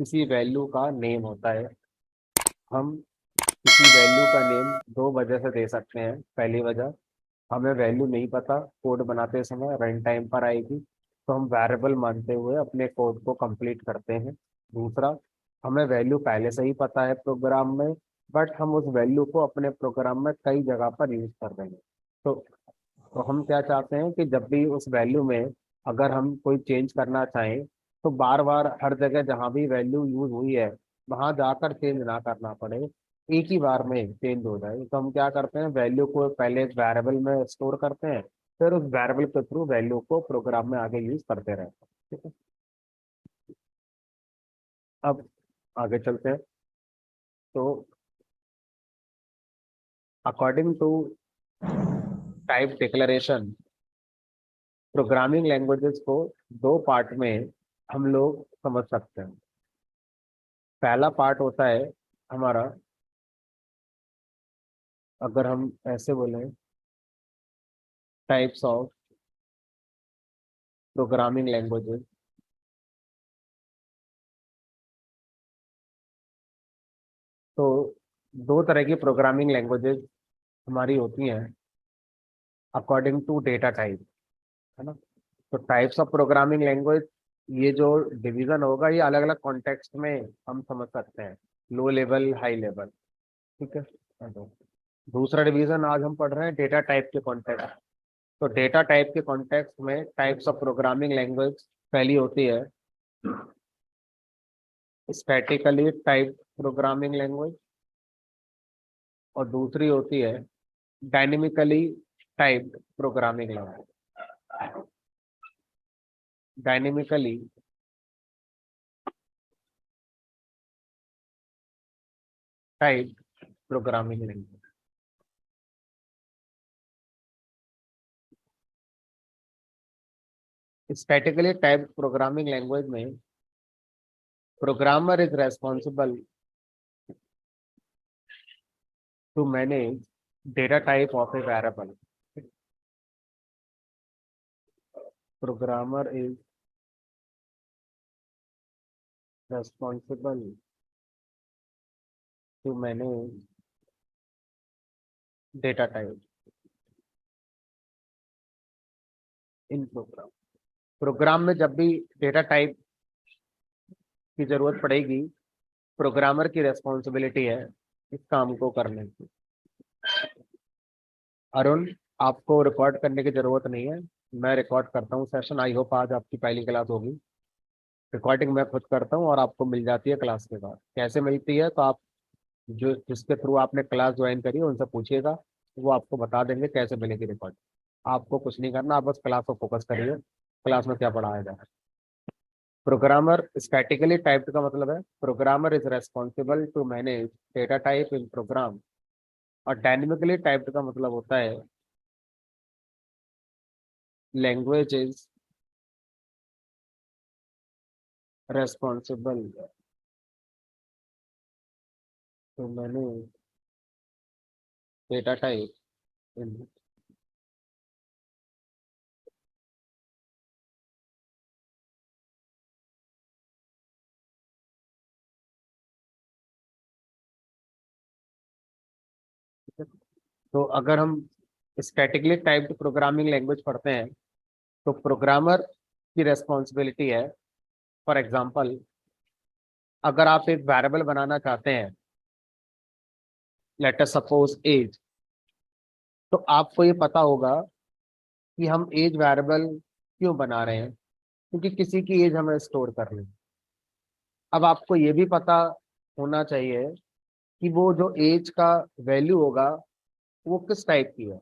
किसी वैल्यू का नेम होता है। हम किसी वैल्यू का नेम दो वजह से दे सकते हैं। पहली वजह, हमें वैल्यू नहीं पता, कोड बनाते समय रन टाइम पर आएगी, तो हम वेरिएबल मानते हुए अपने कोड को कंप्लीट करते हैं। दूसरा, हमें वैल्यू पहले से ही पता है प्रोग्राम में, बट हम उस वैल्यू को अपने प्रोग्राम में कई जगह पर यूज कर रहे हैं। तो तो हम क्या चाहते हैं कि जब भी उस वैल्यू में अगर हम कोई चेंज करना चाहें, तो बार बार हर जगह जहाँ भी वैल्यू यूज हुई है वहां जाकर चेंज ना करना पड़े, एक ही बार में चेंज हो जाए। तो हम क्या करते हैं, वैल्यू को पहले एक वेरिएबल में स्टोर करते हैं, फिर उस वेरिएबल के थ्रू वैल्यू को प्रोग्राम में आगे यूज करते रहते हैं। ठीक है। अब आगे चलते हैं। तो according to type declaration, programming languages को दो पार्ट में हम लोग समझ सकते हैं। पहला पार्ट होता है हमारा, अगर हम ऐसे बोलें, टाइप्स ऑफ प्रोग्रामिंग लैंग्वेजेस। तो दो तरह की प्रोग्रामिंग लैंग्वेजेस हमारी होती हैं अकॉर्डिंग टू डेटा टाइप, है ना। तो टाइप्स ऑफ प्रोग्रामिंग लैंग्वेज, ये जो डिवीजन होगा ये अलग अलग कॉन्टेक्स्ट में हम समझ सकते हैं, लो लेवल हाई लेवल। ठीक है। तो दूसरा डिवीजन आज हम पढ़ रहे हैं डेटा टाइप के कॉन्टेक्स्ट। तो डेटा टाइप के कॉन्टेक्स्ट में टाइप्स ऑफ प्रोग्रामिंग लैंग्वेज पहली होती है स्टैटिकली टाइप प्रोग्रामिंग लैंग्वेज, और दूसरी होती है dynamically typed programming language. Dynamically typed programming language. Statically typed programming language में programmer is responsible to manage data type of a variable. Programmer is responsible to manage data type in program. Program में जब भी data type की जरूरत पड़ेगी, programmer की responsibility है इस काम को करने की। अरुण, आपको रिकॉर्ड करने की जरूरत नहीं है, मैं रिकॉर्ड करता हूँ सेशन। आई होप आज आपकी पहली क्लास होगी। रिकॉर्डिंग मैं खुद करता हूँ और आपको मिल जाती है क्लास के बाद। कैसे मिलती है, तो आप जो जिसके थ्रू आपने क्लास ज्वाइन करी है उनसे पूछिएगा, वो आपको बता देंगे कैसे मिलेगी रिकॉर्ड। आपको कुछ नहीं करना, आप बस क्लास को फोकस करिए, क्लास में क्या पढ़ाया जा रहा है। प्रोग्रामर स्टैटिकली टाइप्ड का मतलब है programmer is responsible to manage data type in program, और डायनेमिकली टाइप्ड का मतलब होता है language is responsible to manage data type in. तो अगर हम स्टैटिकली टाइप्ड प्रोग्रामिंग लैंग्वेज पढ़ते हैं, तो प्रोग्रामर की रेस्पॉन्सिबिलिटी है, फॉर एग्जांपल अगर आप एक वेरिएबल बनाना चाहते हैं, लेट अस सपोज एज, तो आपको ये पता होगा कि हम एज वेरिएबल क्यों बना रहे हैं, क्योंकि किसी की एज हमें स्टोर करनी है। अब आपको ये भी पता होना चाहिए कि वो जो एज का वैल्यू होगा वो किस टाइप की है,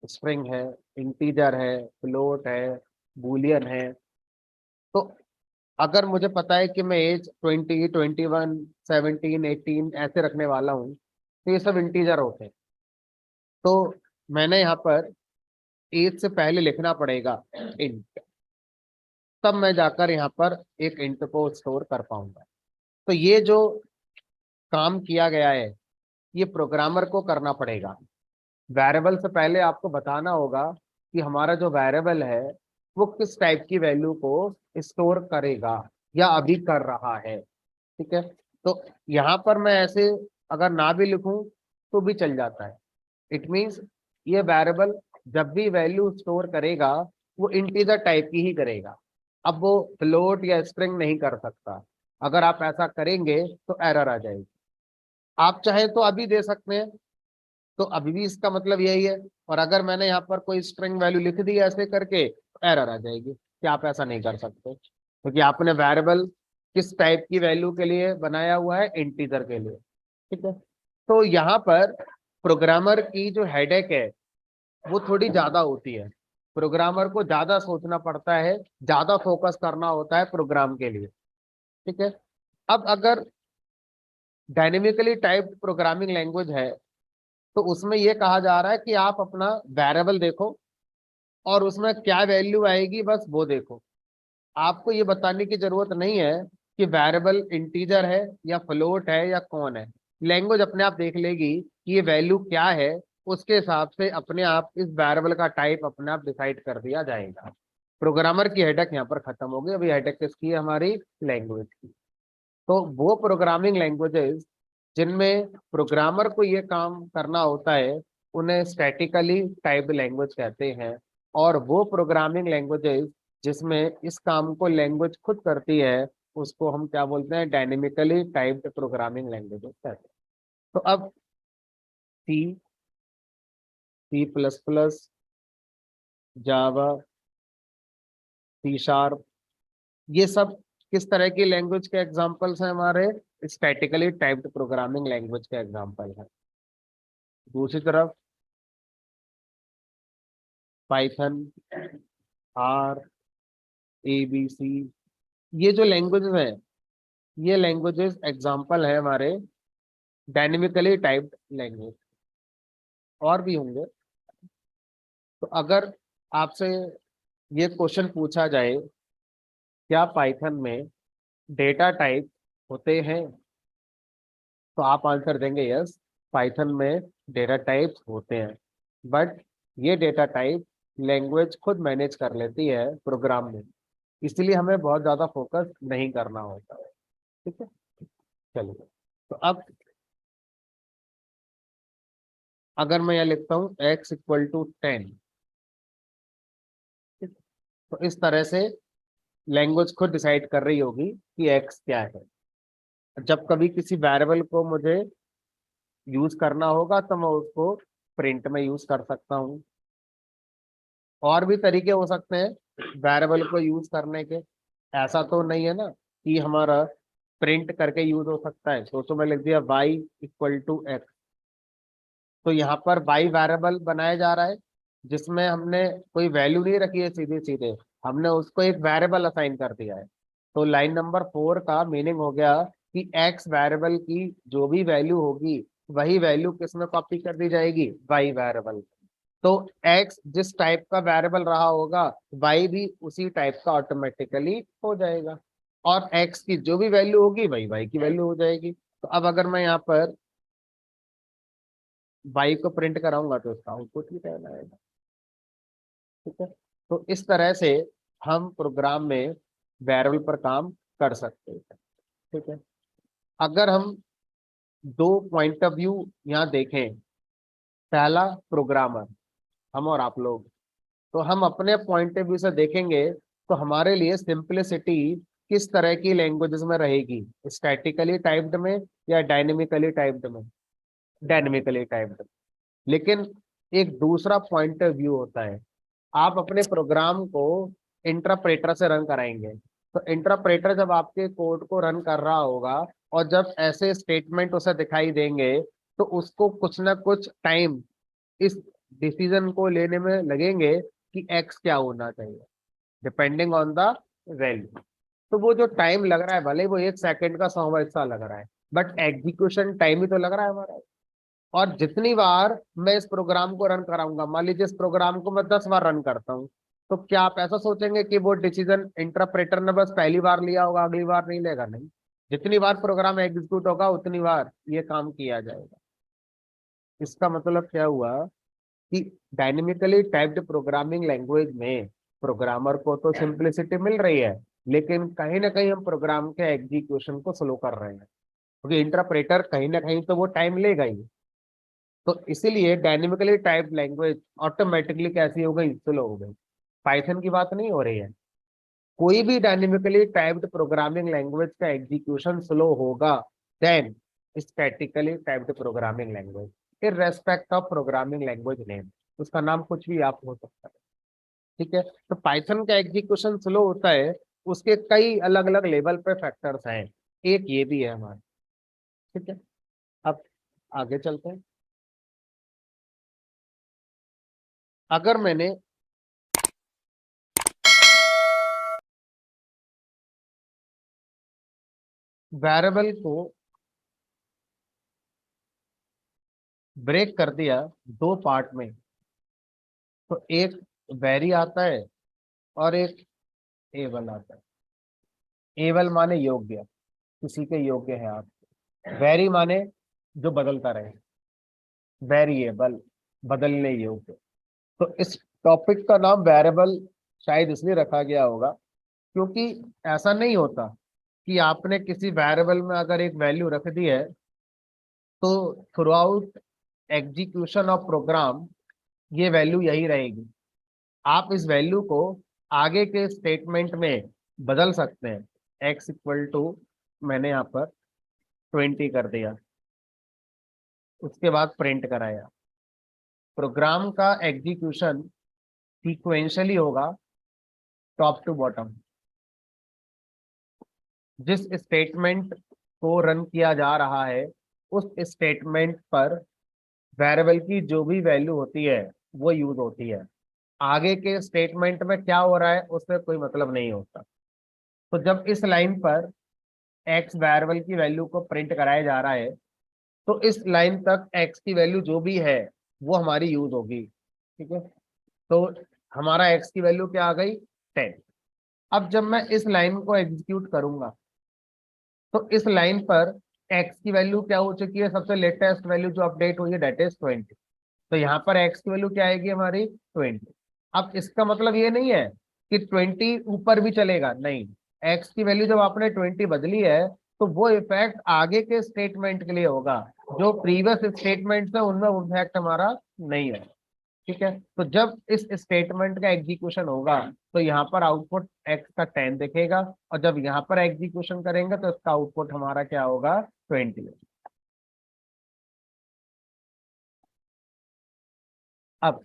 स्ट्रिंग है, इंटीजर है, फ्लोट है, बूलियन है। तो अगर मुझे पता है कि मैं एज 20, 21, 17, 18 ऐसे रखने वाला हूँ, तो ये सब इंटीजर होते हैं। तो मैंने यहाँ पर एज से पहले लिखना पड़ेगा इंट, तब मैं जाकर यहाँ पर एक इंट को स्टोर कर पाऊंगा। तो ये जो काम किया गया है ये प्रोग्रामर को करना पड़ेगा। वेरिएबल से पहले आपको बताना होगा कि हमारा जो वेरिएबल है वो किस टाइप की वैल्यू को स्टोर करेगा या अभी कर रहा है। ठीक है। तो यहाँ पर मैं ऐसे अगर ना भी लिखूं तो भी चल जाता है। इट मीन्स ये वेरिएबल जब भी वैल्यू स्टोर करेगा वो इंटीजर टाइप की ही करेगा। अब वो फ्लोट या स्ट्रिंग नहीं कर सकता। अगर आप ऐसा करेंगे तो एरर आ जाएगी। आप चाहे तो अभी दे सकते हैं, तो अभी भी इसका मतलब यही है। और अगर मैंने यहाँ पर कोई स्ट्रिंग वैल्यू लिख दी ऐसे करके तो एरर आ जाएगी कि आप ऐसा नहीं कर सकते, क्योंकि आपने वेरिएबल किस टाइप की वैल्यू के लिए बनाया हुआ है, इंटीजर के लिए। ठीक है। तो यहाँ पर प्रोग्रामर की जो हेडेक है वो थोड़ी ज्यादा होती है। प्रोग्रामर को ज्यादा सोचना पड़ता है, ज्यादा फोकस करना होता है प्रोग्राम के लिए। ठीक है। अब अगर डायनेमिकली टाइप्ड प्रोग्रामिंग लैंग्वेज है तो उसमें यह कहा जा रहा है कि आप अपना वेरिएबल देखो और उसमें क्या वैल्यू आएगी बस वो देखो। आपको ये बताने की जरूरत नहीं है कि वेरिएबल इंटीजर है या फ्लोट है या कौन है। लैंग्वेज अपने आप देख लेगी कि ये वैल्यू क्या है, उसके हिसाब से अपने आप इस वेरिएबल का टाइप अपने आप डिसाइड कर दिया जाएगा। प्रोग्रामर की हेडक यहाँ पर खत्म हो गई। अभी हेडक किसकी है? हमारी लैंग्वेज की। तो वो प्रोग्रामिंग लैंग्वेजेस जिनमें प्रोग्रामर को ये काम करना होता है उन्हें स्टैटिकली टाइप्ड लैंग्वेज कहते हैं। और वो प्रोग्रामिंग लैंग्वेजेस जिसमें इस काम को लैंग्वेज खुद करती है उसको हम क्या बोलते हैं? डायनेमिकली टाइप्ड प्रोग्रामिंग लैंग्वेजेस कहते हैं। तो अब सी, C++, जावा, C#, ये सब किस तरह की लैंग्वेज के एग्जांपल्स हैं? हमारे स्टैटिकली टाइप्ड प्रोग्रामिंग लैंग्वेज के एग्जांपल है। दूसरी तरफ पाइथन, आर, ABC, ये जो लैंग्वेजेस हैं ये लैंग्वेजेस एग्जांपल है हमारे डायनेमिकली टाइप्ड लैंग्वेज। और भी होंगे। तो अगर आपसे ये क्वेश्चन पूछा जाए क्या पाइथन में डेटा टाइप होते हैं, तो आप आंसर देंगे यस, पाइथन में डेटा टाइप्स होते हैं। बट ये डेटा टाइप लैंग्वेज खुद मैनेज कर लेती है प्रोग्राम में, इसलिए हमें बहुत ज्यादा फोकस नहीं करना होता है। ठीक है। चलिए, तो अब अगर मैं यहाँ लिखता हूँ x = 10, तो इस तरह से लैंग्वेज खुद डिसाइड कर रही होगी कि x क्या है। जब कभी किसी वेरिएबल को मुझे यूज करना होगा तो मैं उसको प्रिंट में यूज कर सकता हूँ। और भी तरीके हो सकते हैं वेरिएबल को यूज करने के। ऐसा तो नहीं है ना कि हमारा प्रिंट करके यूज हो सकता है। तो मैं लिख दिया y = x, तो यहाँ पर y वेरिएबल बनाया जा रहा है जिसमें हमने कोई वैल्यू नहीं रखी है, सीधे सीधे हमने उसको एक वेरिएबल असाइन कर दिया है। तो लाइन नंबर 4 का मीनिंग हो गया कि x वेरिएबल की जो भी वैल्यू होगी वही वैल्यू किस में कॉपी कर दी जाएगी? y variable. तो x जिस टाइप का वेरिएबल रहा होगा y भी उसी टाइप का ऑटोमेटिकली हो जाएगा। और x की जो भी वैल्यू होगी वही y की वैल्यू हो जाएगी। तो अब अगर मैं यहाँ पर y को प्रिंट कराऊंगा तो उसका आउटपुट ही कहना आएगा। ठीक है। तो इस तरह से हम प्रोग्राम में वेरिएबल पर काम कर सकते हैं। ठीक है। अगर हम दो पॉइंट ऑफ व्यू यहाँ देखें, पहला प्रोग्रामर हम और आप लोग, तो हम अपने पॉइंट ऑफ व्यू से देखेंगे तो हमारे लिए सिंपलिसिटी किस तरह की लैंग्वेजेस में रहेगी? स्टैटिकली टाइप्ड में या डायनेमिकली टाइप्ड में? Dynamically typed. लेकिन एक दूसरा पॉइंट ऑफ व्यू होता है, आप अपने प्रोग्राम को इंटरप्रेटर से रन कराएंगे। तो इंटरप्रेटर जब आपके कोड को रन कर रहा होगा और जब ऐसे स्टेटमेंट उसे दिखाई देंगे तो उसको कुछ ना कुछ टाइम इस डिसीजन को लेने में लगेंगे कि एक्स क्या होना चाहिए डिपेंडिंग ऑन द वैल्यू। तो वो जो टाइम लग रहा है भले ही वो 1 सेकंड का 100 हिस्सा लग रहा है, बट एग्जीक्यूशन टाइम ही तो लग रहा है हमारा। और जितनी बार मैं इस प्रोग्राम को रन कराऊंगा, मान लीजिए इस प्रोग्राम को मैं 10 बार रन करता हूँ, तो क्या आप ऐसा सोचेंगे कि वो डिसीजन इंटरप्रेटर ने बस पहली बार लिया होगा, अगली बार नहीं लेगा? नहीं, जितनी बार प्रोग्राम एग्जीक्यूट होगा उतनी बार ये काम किया जाएगा। इसका मतलब क्या हुआ कि डायनेमिकली टाइप्ड प्रोग्रामिंग लैंग्वेज में प्रोग्रामर को तो सिंपलिसिटी मिल रही है, लेकिन कहीं ना कहीं हम प्रोग्राम के एग्जीक्यूशन को स्लो कर रहे हैं, क्योंकि इंटरप्रेटर कहीं ना कहीं तो वो टाइम लेगा ही। तो इसीलिए डायनेमिकली टाइप्ड लैंग्वेज ऑटोमेटिकली कैसी हो गई, स्लो हो गई। पाइथन की बात नहीं हो रही है, कोई भी डायनेमिकली टाइप्ड प्रोग्रामिंग लैंग्वेज का एग्जीक्यूशन स्लो होगा then statically typed programming language, irrespective of programming language name, उसका नाम कुछ भी आप हो सकता है। ठीक है, तो पाइथन का एग्जीक्यूशन स्लो होता है, उसके कई अलग अलग लेवल पे फैक्टर्स हैं, एक ये भी है हमारा। ठीक है, अब आगे चलते हैं। अगर मैंने वेरिएबल को ब्रेक कर दिया दो पार्ट में, तो एक वेरी आता है और एक एबल आता है। एबल माने योग्य, किसी के योग्य है आप। वेरी माने जो बदलता रहे, वेरिएबल बदलने योग्य। तो इस टॉपिक का नाम वेरिएबल शायद इसलिए रखा गया होगा क्योंकि ऐसा नहीं होता कि आपने किसी वेरिएबल में अगर एक वैल्यू रख दी है तो throughout execution of program ये वैल्यू यही रहेगी। आप इस वैल्यू को आगे के स्टेटमेंट में बदल सकते हैं। एक्स इक्वल टू, मैंने यहाँ पर 20 कर दिया, उसके बाद प्रिंट कराया। प्रोग्राम का एग्जीक्यूशन सीक्वेंशियली होगा, टॉप टू बॉटम। जिस स्टेटमेंट को रन किया जा रहा है उस स्टेटमेंट पर वेरिएबल की जो भी वैल्यू होती है वो यूज होती है। आगे के स्टेटमेंट में क्या हो रहा है उससे कोई मतलब नहीं होता। तो जब इस लाइन पर एक्स वेरिएबल की वैल्यू को प्रिंट कराया जा रहा है तो इस लाइन तक एक्स की वैल्यू जो भी है वो हमारी यूज होगी। ठीक है, तो हमारा एक्स की वैल्यू क्या आ गई, 10। अब जब मैं इस लाइन को एग्जीक्यूट करूंगा तो इस लाइन पर एक्स की वैल्यू क्या हो चुकी है, सबसे लेटेस्ट वैल्यू जो अपडेट हुई है दैट इज 20। तो यहाँ पर एक्स की वैल्यू क्या आएगी हमारी, 20। अब इसका मतलब ये नहीं है कि 20 ऊपर भी चलेगा, नहीं। एक्स की वैल्यू जब आपने 20 बदली है तो वो इफेक्ट आगे के स्टेटमेंट के लिए होगा, जो प्रीवियस स्टेटमेंट है उनमें इफेक्ट हमारा नहीं है। ठीक है, तो जब इस स्टेटमेंट का एग्जीक्यूशन होगा तो यहाँ पर आउटपुट एक्स का 10 दिखेगा, और जब यहाँ पर एग्जीक्यूशन करेंगे तो इसका आउटपुट हमारा क्या होगा, 20। अब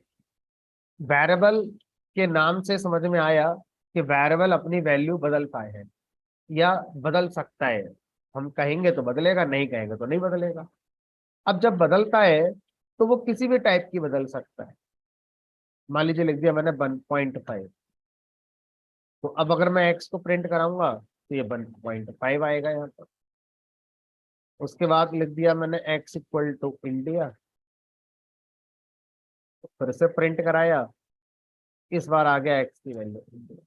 वेरिएबल के नाम से समझ में आया कि वेरिएबल अपनी वैल्यू बदलता है या बदल सकता है। हम कहेंगे तो बदलेगा, नहीं कहेंगे तो नहीं बदलेगा। अब जब बदलता है तो वो किसी भी टाइप की बदल सकता है। मान लीजिए लिख दिया मैंने 1.5, तो अब अगर मैं एक्स को प्रिंट कराऊंगा तो ये 1.5 आएगा यहाँ पर। उसके बाद लिख दिया मैंने एक्स इक्वल टू इंडिया, फिर से प्रिंट कराया, इस बार आ गया एक्स की वैल्यू इंडिया।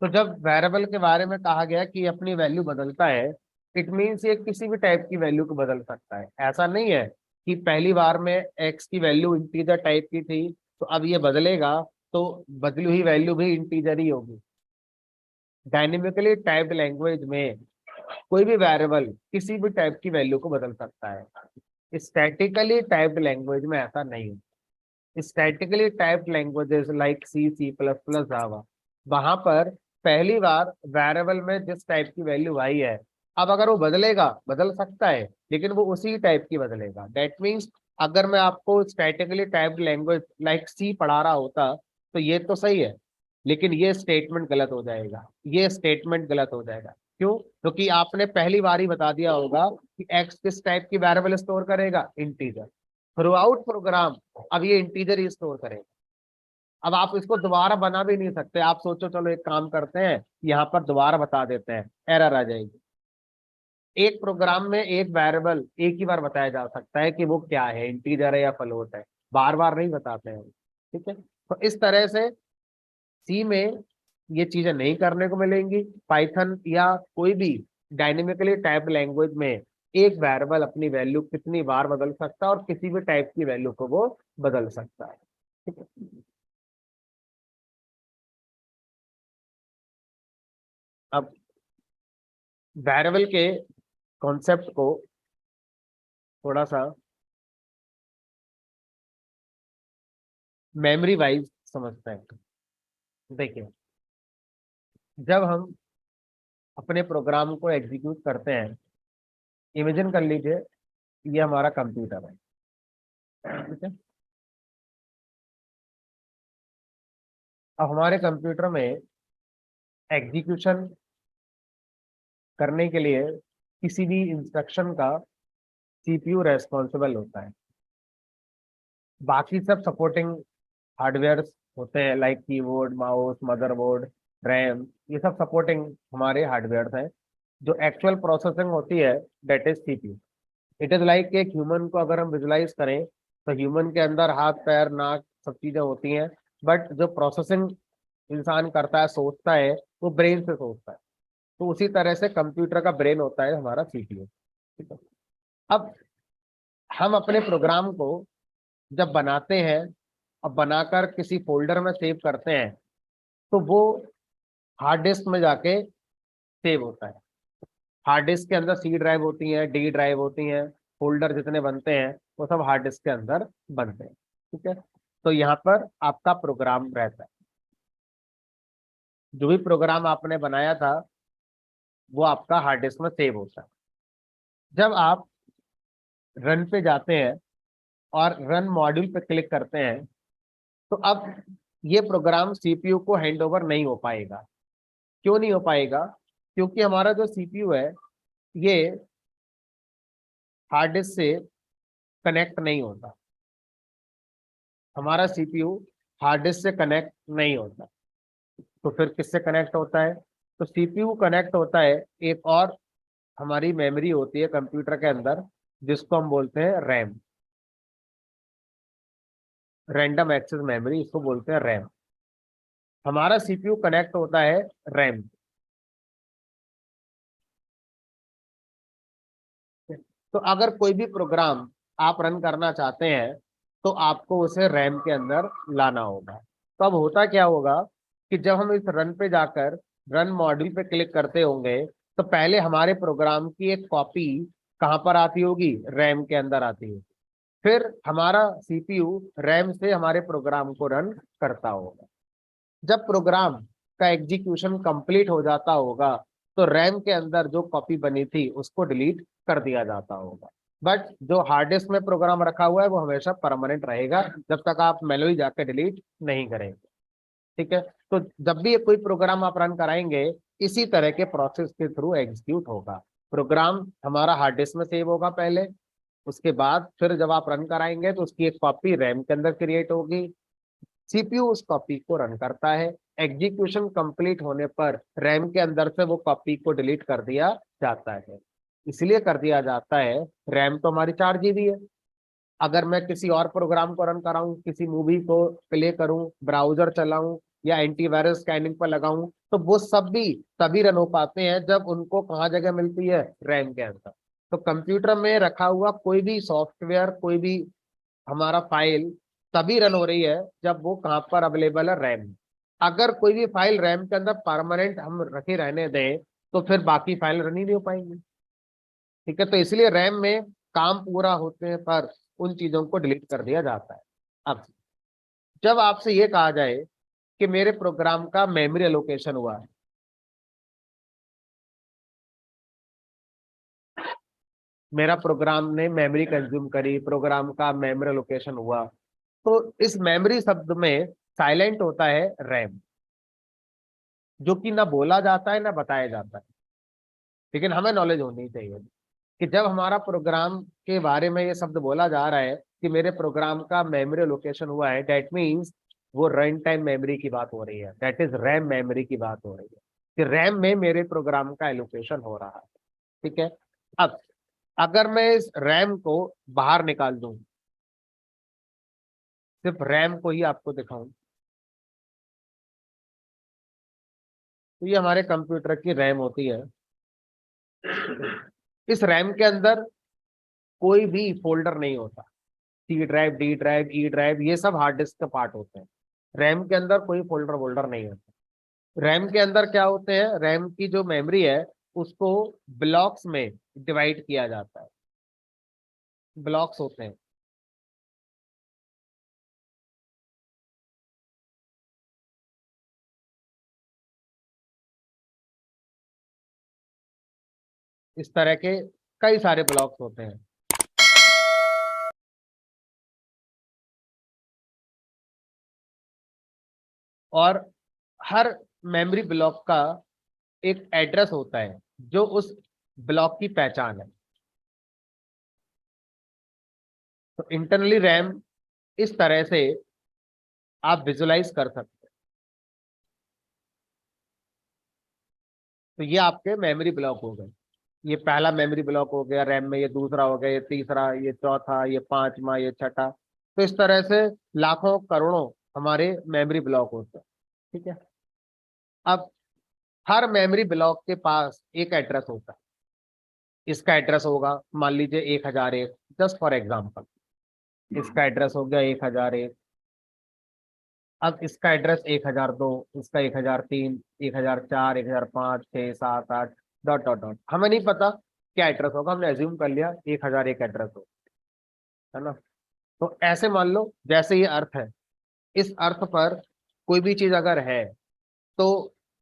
तो जब वेरिएबल के बारे में कहा गया कि अपनी वैल्यू बदलता है, इट मीन्स ये किसी भी टाइप की वैल्यू को बदल सकता है। ऐसा नहीं है कि पहली बार में एक्स की वैल्यू इंटीजर टाइप की थी तो अब ये बदलेगा तो बदली हुई वैल्यू भी इंटीजर ही होगी। डायनेमिकली टाइप्ड लैंग्वेज में कोई भी वेरिएबल किसी भी टाइप की वैल्यू को बदल सकता है। स्टैटिकली टाइप्ड लैंग्वेज में ऐसा नहीं है। स्टैटिकली टाइप्ड लैंग्वेजेस लाइक सी, सी प्लस प्लस, जावा, वहां पर पहली बार वेरिएबल में जिस टाइप की वैल्यू आई है, अब अगर वो बदलेगा, बदल सकता है, लेकिन वो उसी टाइप की बदलेगा। दैट मीन्स अगर मैं आपको स्टैटिकली टाइप्ड लैंग्वेज लाइक सी पढ़ा रहा होता तो ये तो सही है, लेकिन ये स्टेटमेंट गलत हो जाएगा, ये स्टेटमेंट गलत हो जाएगा। क्यों? क्योंकि आपने पहली बार ही बता दिया होगा कि एक्स किस टाइप की वेरिएबल स्टोर करेगा, इंटीजर। थ्रू आउट प्रोग्राम अब ये इंटीजर ही स्टोर करेगा। अब आप इसको दोबारा बना भी नहीं सकते। आप सोचो चलो एक काम करते हैं, यहाँ पर दोबारा बता देते हैं, एरर आ जाएगी। एक प्रोग्राम में एक वेरिएबल एक ही बार बताया जा सकता है कि वो क्या है, इंटीजर है या फ्लोट है, बार बार नहीं बताते हैं। ठीक है, तो इस तरह से सी में ये चीजें नहीं करने को मिलेंगी। पाइथन या कोई भी डायनेमिकली टाइप लैंग्वेज में एक वेरिएबल अपनी वैल्यू कितनी बार बदल सकता है और किसी भी टाइप की वैल्यू को वो बदल सकता है। ठीक है। अब वेरिएबल के कॉन्सेप्ट को थोड़ा सा मेमोरी वाइज समझते हैं। देखिए, जब हम अपने प्रोग्राम को एग्जीक्यूट करते हैं, इमेजिन कर लीजिए ये हमारा कंप्यूटर है, ठीक है। अब हमारे कंप्यूटर में एग्जीक्यूशन करने के लिए किसी भी इंस्ट्रक्शन का सीपीयू रेस्पॉन्सिबल होता है। बाकी सब सपोर्टिंग हार्डवेयर होते हैं, like keyboard, mouse, motherboard, RAM, ये सब सपोर्टिंग हमारे हार्डवेयर हैं। जो एक्चुअल प्रोसेसिंग होती है that is CPU. It is like एक ह्यूमन को अगर हम विजुलाइज करें तो ह्यूमन के अंदर हाथ, पैर, नाक, सब चीजें होती हैं, बट जो प्रोसेसिंग इंसान करता है, सोचता है, वो ब्रेन से सोचता है। तो उसी तरह से कंप्यूटर का ब्रेन होता है हमारा सीपीयू, ठीक है। अब हम अपने प्रोग्राम को जब बनाते हैं और बनाकर किसी फोल्डर में सेव करते हैं तो वो हार्ड डिस्क में जाके सेव होता है। हार्ड डिस्क के अंदर सी ड्राइव होती है, डी ड्राइव होती हैं, फोल्डर जितने बनते हैं वो सब हार्ड डिस्क के अंदर बनते हैं, ठीक है। तो यहाँ पर आपका प्रोग्राम रहता है, जो भी प्रोग्राम आपने बनाया था वो आपका हार्ड डिस्क में सेव होता है। जब आप रन पे जाते हैं और रन मॉड्यूल पे क्लिक करते हैं तो अब ये प्रोग्राम सीपीयू को हैंड ओवर नहीं हो पाएगा। क्यों नहीं हो पाएगा? क्योंकि हमारा जो सीपीयू है ये हार्ड डिस्क से कनेक्ट नहीं होता। हमारा सीपीयू हार्ड डिस्क से कनेक्ट नहीं होता। तो फिर किससे कनेक्ट होता है? तो सीपीयू कनेक्ट होता है एक और हमारी मेमोरी होती है कंप्यूटर के अंदर, जिसको हम बोलते हैं रैम, रैंडम एक्सेस मेमोरी, इसको बोलते हैं रैम। हमारा सीपीयू कनेक्ट होता है रैम। तो अगर कोई भी प्रोग्राम आप रन करना चाहते हैं तो आपको उसे रैम के अंदर लाना होगा। तो अब होता क्या होगा कि जब हम इस रन पे जाकर रन मॉड्यूल पे क्लिक करते होंगे तो पहले हमारे प्रोग्राम की एक कॉपी कहाँ पर आती होगी? रैम के अंदर आती है। फिर हमारा सीपीयू रैम से हमारे प्रोग्राम को रन करता होगा। जब प्रोग्राम का एग्जीक्यूशन कंप्लीट हो जाता होगा तो रैम के अंदर जो कॉपी बनी थी उसको डिलीट कर दिया जाता होगा। बट जो हार्ड डिस्क में प्रोग्राम रखा हुआ है वो हमेशा परमानेंट रहेगा जब तक आप मैन्युअली जाकर डिलीट नहीं करेंगे, ठीक है। तो जब भी कोई प्रोग्राम आप रन कराएंगे इसी तरह के प्रोसेस के थ्रू एग्जीक्यूट होगा। प्रोग्राम हमारा हार्ड डिस्क में सेव होगा पहले, उसके बाद फिर जब आप रन कराएंगे तो उसकी एक कॉपी रैम के अंदर क्रिएट होगी, सीपीयू उस कॉपी को रन करता है। एग्जीक्यूशन कंप्लीट होने पर रैम के अंदर से वो कॉपी को डिलीट कर दिया जाता है। इसलिए कर दिया जाता है, रैम तो हमारी 4 GB है। अगर मैं किसी और प्रोग्राम को रन कराऊं, किसी मूवी को प्ले करूं, ब्राउजर चलाऊं या एंटीवायरस स्कैनिंग पर लगाऊं, तो वो सब भी तभी रन हो पाते हैं जब उनको कहाँ जगह मिलती है? रैम के अंदर। तो कंप्यूटर में रखा हुआ कोई भी सॉफ्टवेयर, कोई भी हमारा फाइल तभी रन हो रही है जब वो कहाँ पर अवेलेबल है? रैम में। अगर कोई भी फाइल रैम के अंदर परमानेंट हम रखे रहने दें तो फिर बाकी फाइल रन ही नहीं हो पाएंगी, ठीक है। तो इसलिए रैम में काम पूरा होने पर उन चीजों को डिलीट कर दिया जाता है। अब जब आपसे ये कहा जाए कि मेरे प्रोग्राम का मेमोरी एलोकेशन हुआ है, मेरा प्रोग्राम ने मेमोरी कंज्यूम करी, प्रोग्राम का मेमोरी एलोकेशन हुआ, तो इस मेमोरी शब्द में साइलेंट होता है रैम, जो कि ना बोला जाता है ना बताया जाता है। लेकिन हमें नॉलेज होनी चाहिए कि जब हमारा प्रोग्राम के बारे में ये शब्द बोला जा रहा है कि मेरे प्रोग्राम का मेमोरी लोकेशन हुआ है, दैट मीन्स वो रन टाइम मेमोरी की बात हो रही है, दैट इज रैम मेमोरी की बात हो रही है कि रैम में मेरे प्रोग्राम का एलोकेशन हो रहा है, ठीक है। अब अगर मैं इस रैम को बाहर निकाल दूं, सिर्फ रैम को ही आपको दिखाऊं, तो ये हमारे कंप्यूटर की रैम होती है। इस रैम के अंदर कोई भी फोल्डर नहीं होता। C drive, D drive, E drive, ये सब हार्ड डिस्क का पार्ट होते हैं। रैम के अंदर कोई फोल्डर वोल्डर नहीं होता। रैम के अंदर क्या होते हैं, रैम की जो मेमोरी है उसको ब्लॉक्स में डिवाइड किया जाता है, ब्लॉक्स होते हैं। इस तरह के कई सारे ब्लॉक्स होते हैं। और हर मेमोरी ब्लॉक का एक एड्रेस होता है जो उस ब्लॉक की पहचान है। तो इंटरनली रैम इस तरह से आप विजुलाइज कर सकते हैं। तो ये आपके मेमोरी ब्लॉक हो गए। ये पहला मेमोरी ब्लॉक हो गया रैम में, ये दूसरा हो गया, ये तीसरा, ये चौथा, ये पांचवा, ये छठा। तो इस तरह से लाखों करोड़ों हमारे मेमोरी ब्लॉक होते हैं। ठीक है। अब हर मेमोरी ब्लॉक के पास एक एड्रेस होता है। इसका एड्रेस होगा मान लीजिए 1001, जस्ट फॉर एग्जाम्पल। इसका एड्रेस हो गया 1001। अब इसका एड्रेस 1002, इसका 1003, 1004, 1005, 6, 7, 8, डॉट डॉट डॉट। हमें नहीं पता क्या एड्रेस होगा, हमने एज्यूम कर लिया 1001 एड्रेस हो, है ना। तो ऐसे मान लो जैसे ये अर्थ है, इस अर्थ पर कोई भी चीज अगर है तो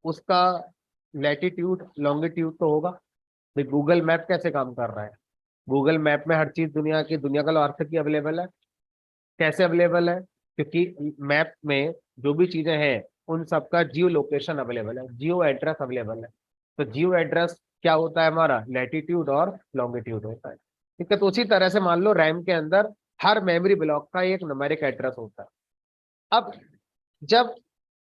उसका लैटिट्यूड लॉन्गिट्यूड तो होगा। भाई गूगल मैप कैसे काम कर रहा है, गूगल मैप में हर चीज दुनिया का अर्थ की अवेलेबल है। कैसे अवेलेबल है, क्योंकि मैप में जो भी चीजें हैं उन सबका जियो लोकेशन अवेलेबल है, जियो एड्रेस अवेलेबल है। तो जियो एड्रेस क्या होता है हमारा, लैटिट्यूड और लॉन्गिट्यूड होता है। ठीक है। तो उसी तरह से मान लो रैम के अंदर हर मेमोरी ब्लॉक का एक न्यूमेरिक एड्रेस होता है। अब जब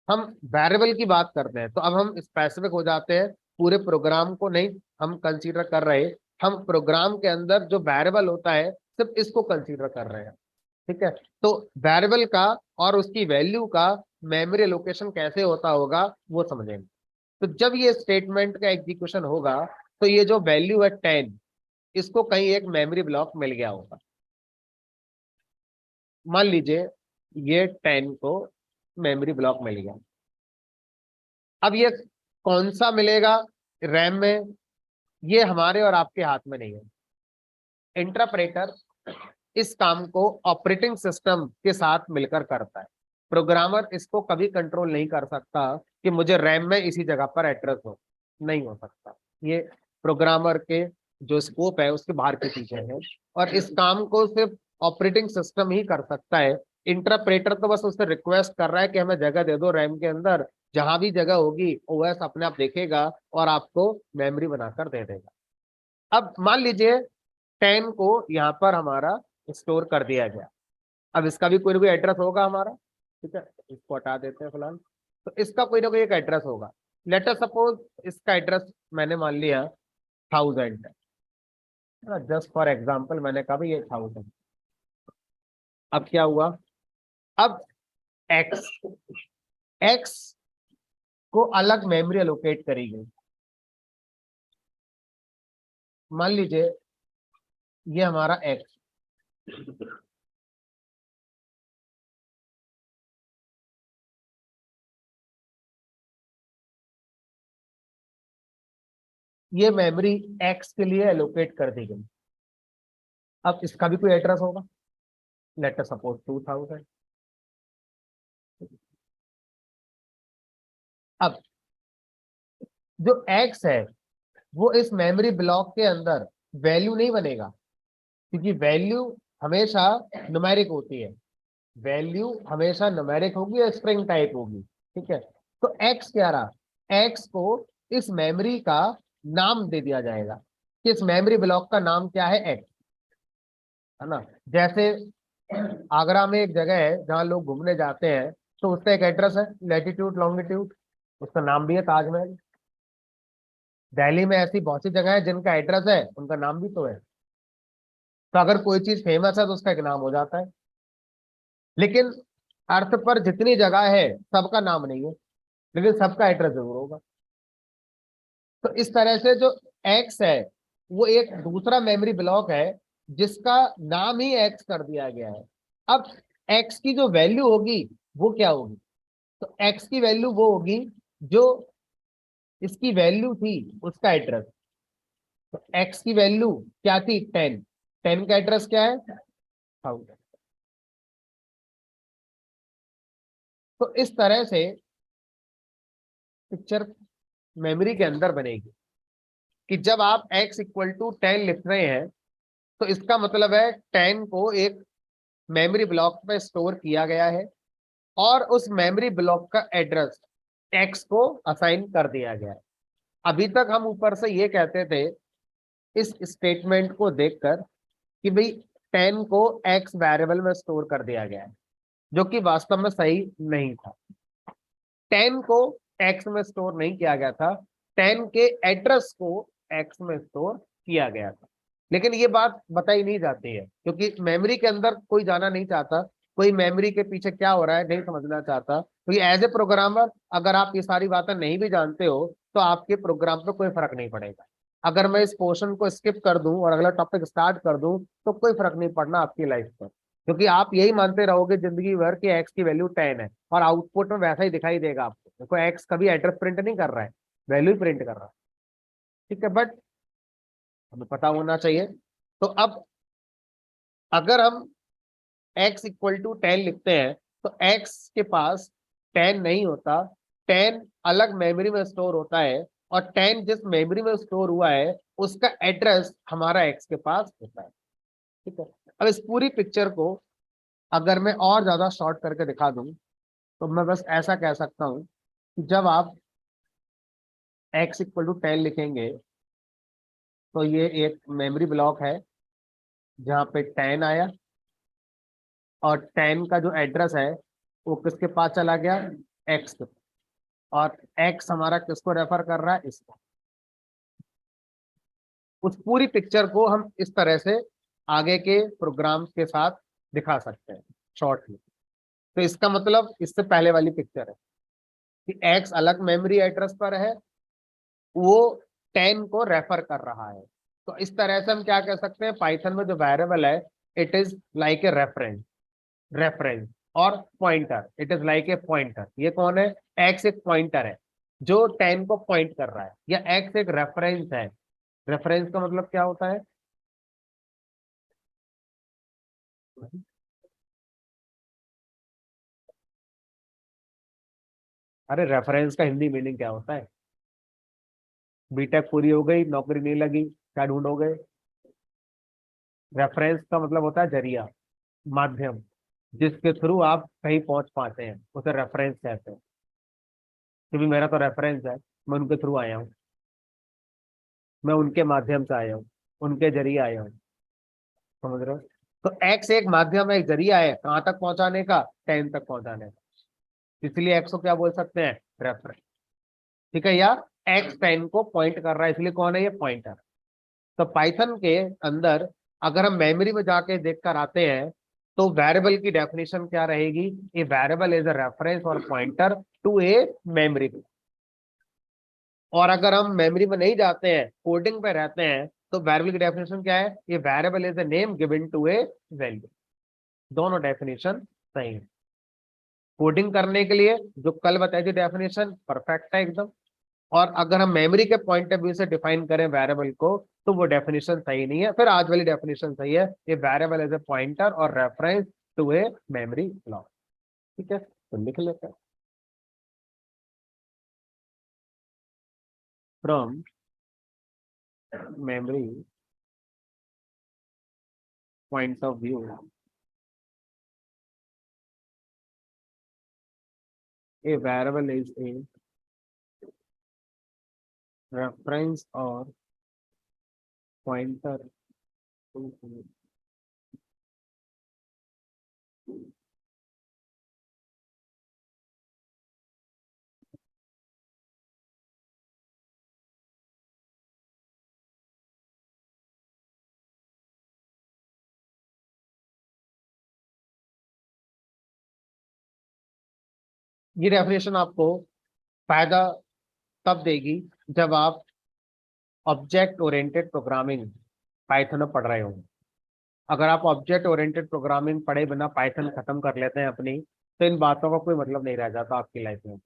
हम वेरिएबल की बात करते हैं तो अब हम स्पेसिफिक हो जाते हैं, पूरे प्रोग्राम को नहीं हम कंसीडर कर रहे, हम प्रोग्राम के अंदर जो वेरिएबल होता है सिर्फ इसको कंसीडर कर रहे हैं। ठीक है। तो वेरिएबल का और उसकी वैल्यू का मेमोरी लोकेशन कैसे होता होगा वो समझेंगे। तो जब ये स्टेटमेंट का एग्जीक्यूशन होगा तो ये जो वैल्यू है 10, इसको कहीं एक मेमोरी ब्लॉक मिल गया होगा। मान लीजिए ये 10 को मेमोरी ब्लॉक मिल गया। अब ये कौन सा मिलेगा रैम में, ये हमारे और आपके हाथ में नहीं है। इंटरप्रेटर इस काम को ऑपरेटिंग सिस्टम के साथ मिलकर करता है। प्रोग्रामर इसको कभी कंट्रोल नहीं कर सकता कि मुझे रैम में इसी जगह पर एड्रेस हो, नहीं हो सकता। ये प्रोग्रामर के जो स्कोप है उसके बाहर की चीजें हैं, और इस काम को सिर्फ ऑपरेटिंग सिस्टम ही कर सकता है। इंटरप्रेटर तो बस उससे रिक्वेस्ट कर रहा है कि हमें जगह दे दो रैम के अंदर, जहां भी जगह होगी ओएस अपने आप देखेगा और आपको मेमोरी बनाकर दे देगा। अब मान लीजिए 10 को यहाँ पर हमारा स्टोर कर दिया गया। अब इसका भी कोई ना कोई एड्रेस होगा हमारा। ठीक है, इसको हटा देते हैं फिलहाल। तो इसका कोई ना कोई एक एड्रेस होगा। लेटर सपोज इसका एड्रेस मैंने मान लिया 1000 है ना, जस्ट फॉर एग्जाम्पल मैंने कहा भाई ये 1000। अब क्या हुआ, अब एक्स एक्स को अलग मेमोरी एलोकेट करी गई। मान लीजिए ये हमारा एक्स, ये मेमोरी एक्स के लिए एलोकेट कर दी गई। अब इसका भी कोई एड्रेस होगा, लेटर सपोज 2000। अब जो एक्स है वो इस मेमोरी ब्लॉक के अंदर वैल्यू नहीं बनेगा, क्योंकि वैल्यू हमेशा न्यूमेरिक होती है। वैल्यू हमेशा न्यूमेरिक होगी या स्ट्रिंग टाइप होगी। ठीक है। तो एक्स क्या रहा, एक्स को इस मेमोरी का नाम दे दिया जाएगा कि इस मेमोरी ब्लॉक का नाम क्या है, एक्स, है ना। जैसे आगरा में एक जगह है जहाँ लोग घूमने जाते हैं, तो उसका एक एड्रेस है लैटिट्यूड लॉन्गिट्यूड, उसका नाम भी है ताजमहल। दिल्ली में ऐसी बहुत सी जगह है जिनका एड्रेस है, उनका नाम भी तो है। तो अगर कोई चीज फेमस है तो उसका एक नाम हो जाता है। लेकिन अर्थ पर जितनी जगह है सबका नाम नहीं है, लेकिन सबका एड्रेस जरूर होगा। तो इस तरह से जो एक्स है वो एक दूसरा मेमोरी ब्लॉक है जिसका नाम ही एक्स कर दिया गया है। अब एक्स की जो वैल्यू होगी वो क्या होगी, तो एक्स की वैल्यू वो होगी जो इसकी वैल्यू थी उसका एड्रेस। तो एक्स की वैल्यू क्या थी 10, 10 का एड्रेस क्या है 1000। तो इस तरह से पिक्चर मेमोरी के अंदर बनेगी कि जब आप x इक्वल टू 10 लिख रहे हैं तो इसका मतलब है 10 को एक मेमोरी ब्लॉक पे स्टोर किया गया है और उस मेमोरी ब्लॉक का एड्रेस x को असाइन कर दिया गया है। अभी तक हम ऊपर से ये कहते थे इस स्टेटमेंट को देखकर कि भाई 10 को x वेरिएबल में स्टोर कर दिया गया है, जो कि वास्तव में सही नहीं था। 10 को x में स्टोर नहीं किया गया था, 10 के एड्रेस को x में स्टोर किया गया था। लेकिन ये बात बताई नहीं जाती है क्योंकि मेमोरी के अंदर कोई जाना नहीं चाहता, कोई मेमोरी के पीछे क्या हो रहा है नहीं समझना चाहता। तो ये एज ए प्रोग्रामर अगर आप ये सारी बातें नहीं भी जानते हो तो आपके प्रोग्राम पे कोई फर्क नहीं पड़ेगा। अगर मैं इस पोर्शन को स्किप कर दूं और अगला टॉपिक स्टार्ट कर दूं तो कोई फर्क नहीं पड़ना आपकी लाइफ पर, क्योंकि आप यही मानते रहोगे जिंदगी भर कि एक्स की वैल्यू 10 है और आउटपुट में वैसा ही दिखाई देगा आपको। देखो एक्स कभी एड्रेस प्रिंट नहीं कर रहा है, वैल्यू ही प्रिंट कर रहा है। ठीक है, बट हमें पता होना चाहिए। तो अब अगर हम x इक्वल टू 10 लिखते हैं तो x के पास 10 नहीं होता, 10 अलग मेमोरी में स्टोर होता है और 10 जिस मेमोरी में स्टोर हुआ है उसका एड्रेस हमारा x के पास होता है। ठीक है, अब इस पूरी पिक्चर को अगर मैं और ज्यादा शॉर्ट करके दिखा दूं तो मैं बस ऐसा कह सकता हूं कि जब आप x इक्वल टू 10 लिखेंगे तो ये एक मेमोरी ब्लॉक है जहाँ पे 10 आया और 10 का जो एड्रेस है वो किसके पास चला गया x के। और x हमारा किसको रेफर कर रहा है इसको। उस पूरी पिक्चर को हम इस तरह से आगे के प्रोग्राम्स के साथ दिखा सकते हैं शॉर्टली। तो इसका मतलब इससे पहले वाली पिक्चर है कि x अलग मेमोरी एड्रेस पर है, वो 10 को रेफर कर रहा है। तो इस तरह से हम क्या कह सकते हैं, पाइथन में जो वेरिएबल है it is like a reference, reference और pointer, it is like a pointer. ये कौन है, एक्स एक पॉइंटर है जो 10 को पॉइंट कर रहा है, या एक्स एक रेफरेंस है। रेफरेंस का मतलब क्या होता है, अरे रेफरेंस का हिंदी मीनिंग क्या होता है। बीटेक पूरी हो गई नौकरी नहीं लगी, क्या ढूंढोगे। रेफरेंस का मतलब होता है जरिया, माध्यम, जिसके थ्रू आप कहीं पहुंच पाते हैं उसे रेफरेंस कहते हैं। क्योंकि मेरा तो रेफरेंस है, मैं उनके थ्रू आया हूँ, मैं उनके माध्यम से आया हूँ, उनके जरिए आया हूँ। समझ रहे हो। तो एक्स एक माध्यम है, एक जरिया है कहाँ तक पहुंचाने का, 10 तक पहुंचाने का। इसलिए एक्स को क्या बोल सकते हैं, रेफरेंस। ठीक है, या एक्स 10 को पॉइंट कर रहा है इसलिए कौन है ये, पॉइंटर। तो पाइथन के अंदर अगर हम मेमोरी में जाके देख कर आते हैं तो वेरिएबल की डेफिनेशन क्या रहेगी, ए वेरिएबल इज अ रेफरेंस और पॉइंटर टू ए मेमोरी। और अगर हम मेमोरी में नहीं जाते हैं, कोडिंग पे रहते हैं, तो वेरिएबल की डेफिनेशन क्या है, ये variable is a name given to a value. दोनों डेफिनेशन सही है। कोडिंग करने के लिए जो कल बताई थी डेफिनेशन परफेक्ट है एकदम। और अगर हम मेमोरी के पॉइंट ऑफ व्यू से डिफाइन करें वेरिएबल को तो वो डेफिनेशन सही नहीं है। फिर आज वाली डेफिनेशन सही है, ये वेरिएबल एज ए पॉइंटर और reference to a memory block. ठीक है, तो लिख लेते हैं, from memory point of view a variable is a reference और पॉइंटर टू। ये डेफिनेशन आपको फायदा तब देगी जब आप ऑब्जेक्ट ओरिएंटेड प्रोग्रामिंग पाइथन में पढ़ रहे हो। अगर आप ऑब्जेक्ट ओरिएंटेड प्रोग्रामिंग पढ़े बिना पाइथन खत्म कर लेते हैं अपनी, तो इन बातों का कोई मतलब नहीं रह जाता आपकी लाइफ में।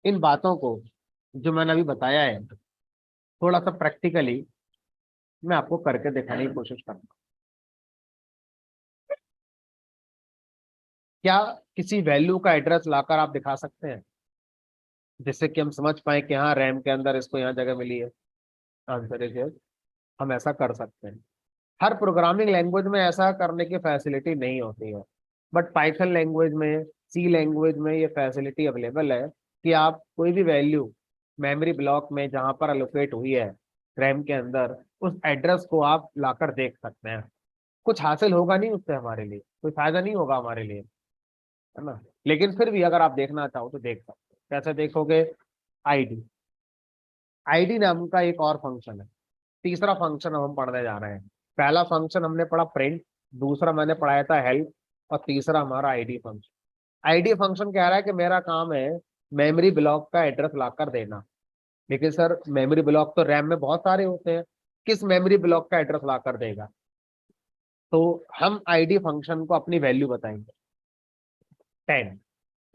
इन बातों को जो मैंने अभी बताया है थोड़ा सा प्रैक्टिकली मैं आपको करके दिखाने की कोशिश करूंगा। क्या किसी वैल्यू का एड्रेस लाकर आप दिखा सकते हैं जिससे कि हम समझ पाए कि हाँ रैम के अंदर इसको यहाँ जगह मिली है? आंसर इज यस, हम ऐसा कर सकते हैं। हर प्रोग्रामिंग लैंग्वेज में ऐसा करने की फैसिलिटी नहीं होती है, बट पाइथन लैंग्वेज में, सी लैंग्वेज में ये फैसिलिटी अवेलेबल है कि आप कोई भी वैल्यू मेमोरी ब्लॉक में जहां पर अलोकेट हुई है रैम के अंदर, उस एड्रेस को आप लाकर देख सकते हैं। कुछ हासिल होगा नहीं उससे, हमारे लिए कोई फायदा नहीं होगा हमारे लिए, है ना? लेकिन फिर भी अगर आप देखना चाहो तो देख सकते हो। कैसे देखोगे? आईडी, आईडी नाम का एक और फंक्शन है। तीसरा फंक्शन हम पढ़ने जा रहे हैं। पहला फंक्शन हमने पढ़ा प्रिंट, दूसरा मैंने पढ़ाया था हेल्प, और तीसरा हमारा आईडी फंक्शन। आईडी फंक्शन कह रहा है कि मेरा काम है मेमोरी ब्लॉक का एड्रेस लाकर देना। लेकिन सर मेमोरी ब्लॉक तो रैम में बहुत सारे होते हैं, किस मेमोरी ब्लॉक का एड्रेस लाकर देगा? तो हम आईडी फंक्शन को अपनी वैल्यू बताएंगे, 10।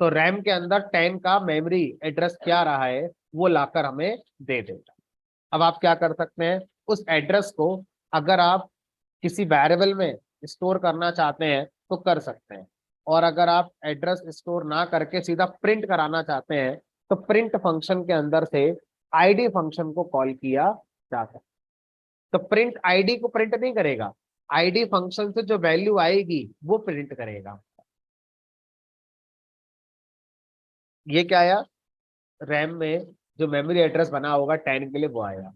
तो रैम के अंदर 10 का मेमोरी एड्रेस क्या रहा है वो लाकर हमें दे देगा। अब आप क्या कर सकते हैं, उस एड्रेस को अगर आप किसी वेरिएबल में स्टोर करना चाहते हैं तो कर सकते हैं, और अगर आप एड्रेस स्टोर ना करके सीधा प्रिंट कराना चाहते हैं तो प्रिंट फंक्शन के अंदर से आईडी फंक्शन को कॉल किया जाता है। तो प्रिंट आईडी को प्रिंट नहीं करेगा, आईडी फंक्शन से जो वैल्यू आएगी वो प्रिंट करेगा। ये क्या आया? रैम में जो मेमोरी एड्रेस बना होगा 10 के लिए वो आएगा।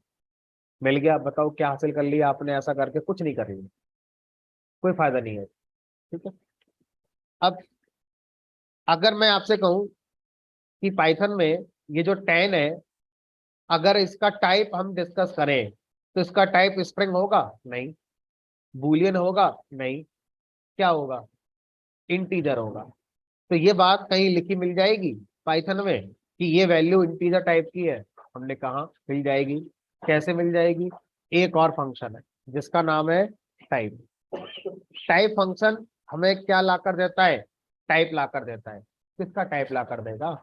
मिल गया। बताओ क्या हासिल कर लिया आपने? ऐसा करके कुछ नहीं कर लिया, कोई फायदा नहीं है। ठीक है। अब अगर मैं आपसे कहूं कि पाइथन में ये जो 10 है, अगर इसका टाइप हम डिस्कस करें तो इसका टाइप स्ट्रिंग होगा? नहीं। बूलियन होगा? नहीं। क्या होगा? इंटीजर होगा। तो ये बात कहीं लिखी मिल जाएगी पाइथन में कि ये वैल्यू इंटीजर टाइप की है? हमने कहा मिल जाएगी। कैसे मिल जाएगी? एक और फंक्शन है जिसका नाम है टाइप। टाइप फंक्शन हमें क्या लाकर देता है? टाइप लाकर देता है। किसका टाइप लाकर देगा?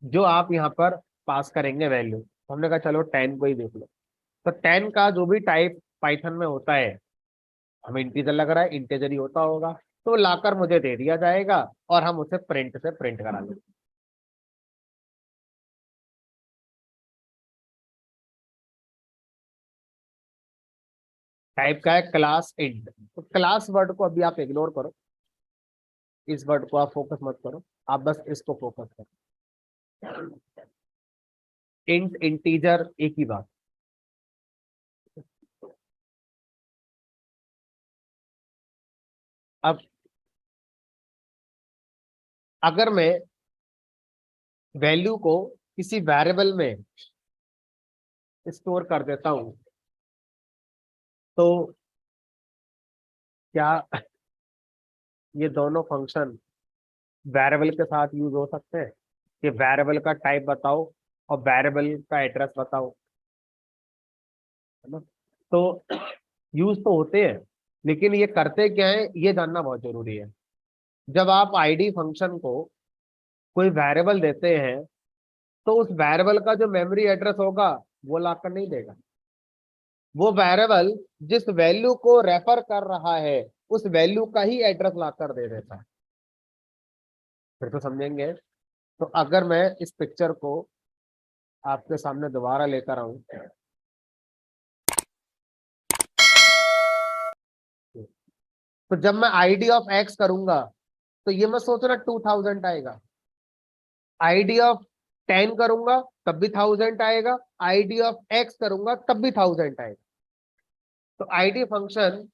जो आप यहाँ पर पास करेंगे वैल्यू। हमने कहा चलो 10 को ही देख लो। तो 10 का जो भी टाइप पाइथन में होता है, हमें इंटीजर लग रहा है, इंटीजर ही होता होगा, तो लाकर मुझे दे दिया जाएगा और हम उसे प्रिंट से प्रिंट करा लेंगे। टाइप का है क्लास इंट। तो क्लास वर्ड को अभी आप इग्नोर करो, इस वर्ड को आप फोकस मत करो, आप बस इसको फोकस करो। इंट इंटीजर एक ही बात। अब अगर मैं वैल्यू को किसी वेरिएबल में स्टोर कर देता हूं तो क्या ये दोनों फंक्शन वेरिएबल के साथ यूज हो सकते हैं? कि वेरिएबल का टाइप बताओ और वेरिएबल का एड्रेस बताओ, है ना? तो यूज तो होते हैं, लेकिन ये करते क्या है ये जानना बहुत जरूरी है। जब आप आईडी फंक्शन को कोई वेरिएबल देते हैं तो उस वेरिएबल का जो मेमोरी एड्रेस होगा वो लाकर नहीं देगा। वो वेरिएबल जिस वैल्यू को रेफर कर रहा है उस वैल्यू का ही एड्रेस लाकर दे देता है। फिर तो समझेंगे। तो अगर मैं इस पिक्चर को आपके सामने दोबारा लेकर आऊं, तो जब मैं आईडी ऑफ एक्स करूंगा तो ये मैं सोच रहा 2000 आएगा। आईडी ऑफ 10 करूंगा तब भी 1000 आएगा, आईडी ऑफ एक्स करूंगा तब भी 1000 आएगा। तो आईडी फंक्शन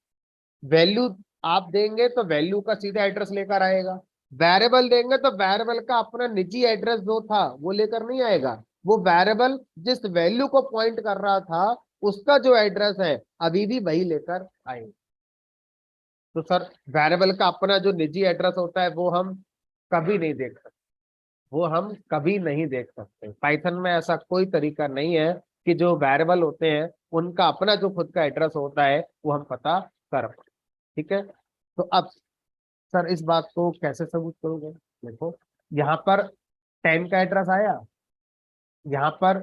वैल्यू आप देंगे तो वैल्यू का सीधा एड्रेस लेकर आएगा, वेरिएबल देंगे तो वेरिएबल का अपना निजी एड्रेस जो था वो लेकर नहीं आएगा। वो वेरिएबल जिस वैल्यू को पॉइंट कर रहा था उसका जो एड्रेस है अभी भी वही लेकर आएगा। तो सर वेरिएबल का अपना जो निजी एड्रेस होता है वो हम कभी नहीं देख सकते, वो हम कभी नहीं देख सकते। पाइथन में ऐसा कोई तरीका नहीं है कि जो वेरिएबल होते हैं उनका अपना जो खुद का एड्रेस होता है वो हम पता कर पाए। ठीक है। तो अब सर इस बात को कैसे सबूत करोगे? देखो यहाँ पर 10 का एड्रेस आया, यहाँ पर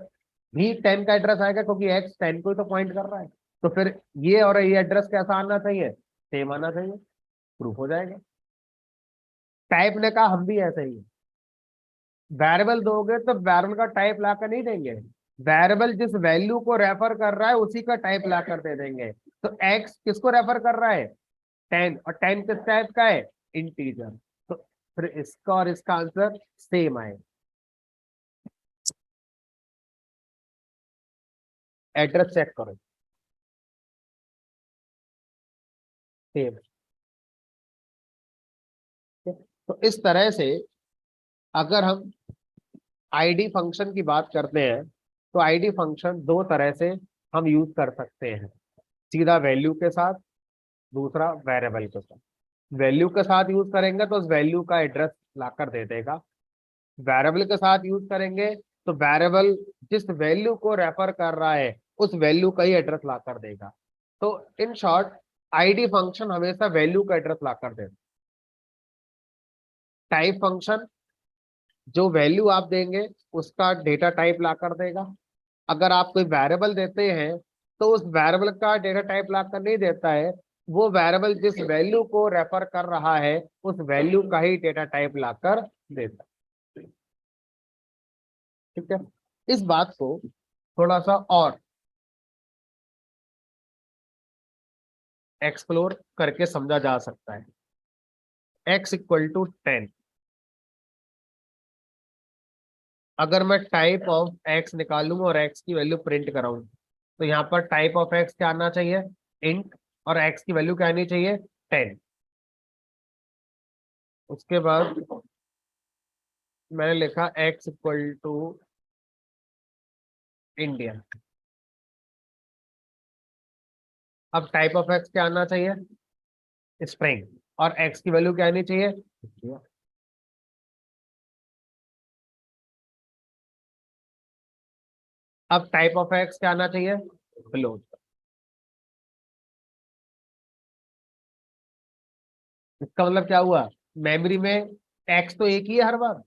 भी 10 का एड्रेस आएगा क्योंकि एक्स 10 को ही तो पॉइंट कर रहा है। तो फिर ये और ये एड्रेस कैसा आना चाहिए, सेम आना चाहिए, प्रूफ हो जाएगा। टाइप ने कहा हम भी ऐसे ही, वेरिएबल दोगे तो वेरिएबल का टाइप लाकर नहीं देंगे, वेरिएबल जिस वैल्यू को रेफर कर रहा है उसी का टाइप लाकर दे देंगे। तो एक्स किसको रेफर कर रहा है, 10, और 10 किस टाइप का है, इंटीजर। तो फिर इसका और इसका आंसर सेम आएगा। एड्रेस चेक करो, सेम। तो इस तरह से अगर हम आईडी फंक्शन की बात करते हैं तो आईडी फंक्शन दो तरह से हम यूज कर सकते हैं, सीधा वैल्यू के साथ, दूसरा वेरिएबल के साथ। वैल्यू के साथ यूज करेंगे तो उस वैल्यू का एड्रेस लाकर दे देगा, वेरिएबल के साथ यूज करेंगे तो वेरिएबल जिस वैल्यू को रेफर कर रहा है उस वैल्यू का ही एड्रेस लाकर देगा। तो इन शॉर्ट आईडी फंक्शन हमेशा वैल्यू का एड्रेस लाकर देगा। टाइप फंक्शन जो वैल्यू आप देंगे उसका डेटा टाइप लाकर देगा। अगर आप कोई वेरिएबल देते हैं तो उस वेरिएबल का डेटा टाइप लाकर नहीं देता है, वो वेरिएबल जिस वैल्यू को रेफर कर रहा है उस वैल्यू का ही डेटा टाइप लाकर देता है। ठीक है, इस बात को थोड़ा सा और एक्सप्लोर करके समझा जा सकता है। x=10, अगर मैं टाइप ऑफ x निकालूं और x की वैल्यू प्रिंट कराऊं तो यहाँ पर टाइप ऑफ x क्या आना चाहिए, इंट, और x की वैल्यू क्या आनी चाहिए, 10। उसके बाद मैंने लिखा x=इंडियन। अब टाइप ऑफ x क्या आना चाहिए, स्ट्रिंग, और x की वैल्यू क्या आनी चाहिए। अब टाइप ऑफ x क्या आना चाहिए, फ्लोट। इसका मतलब क्या हुआ, मेमोरी में x तो एक ही है हर बार,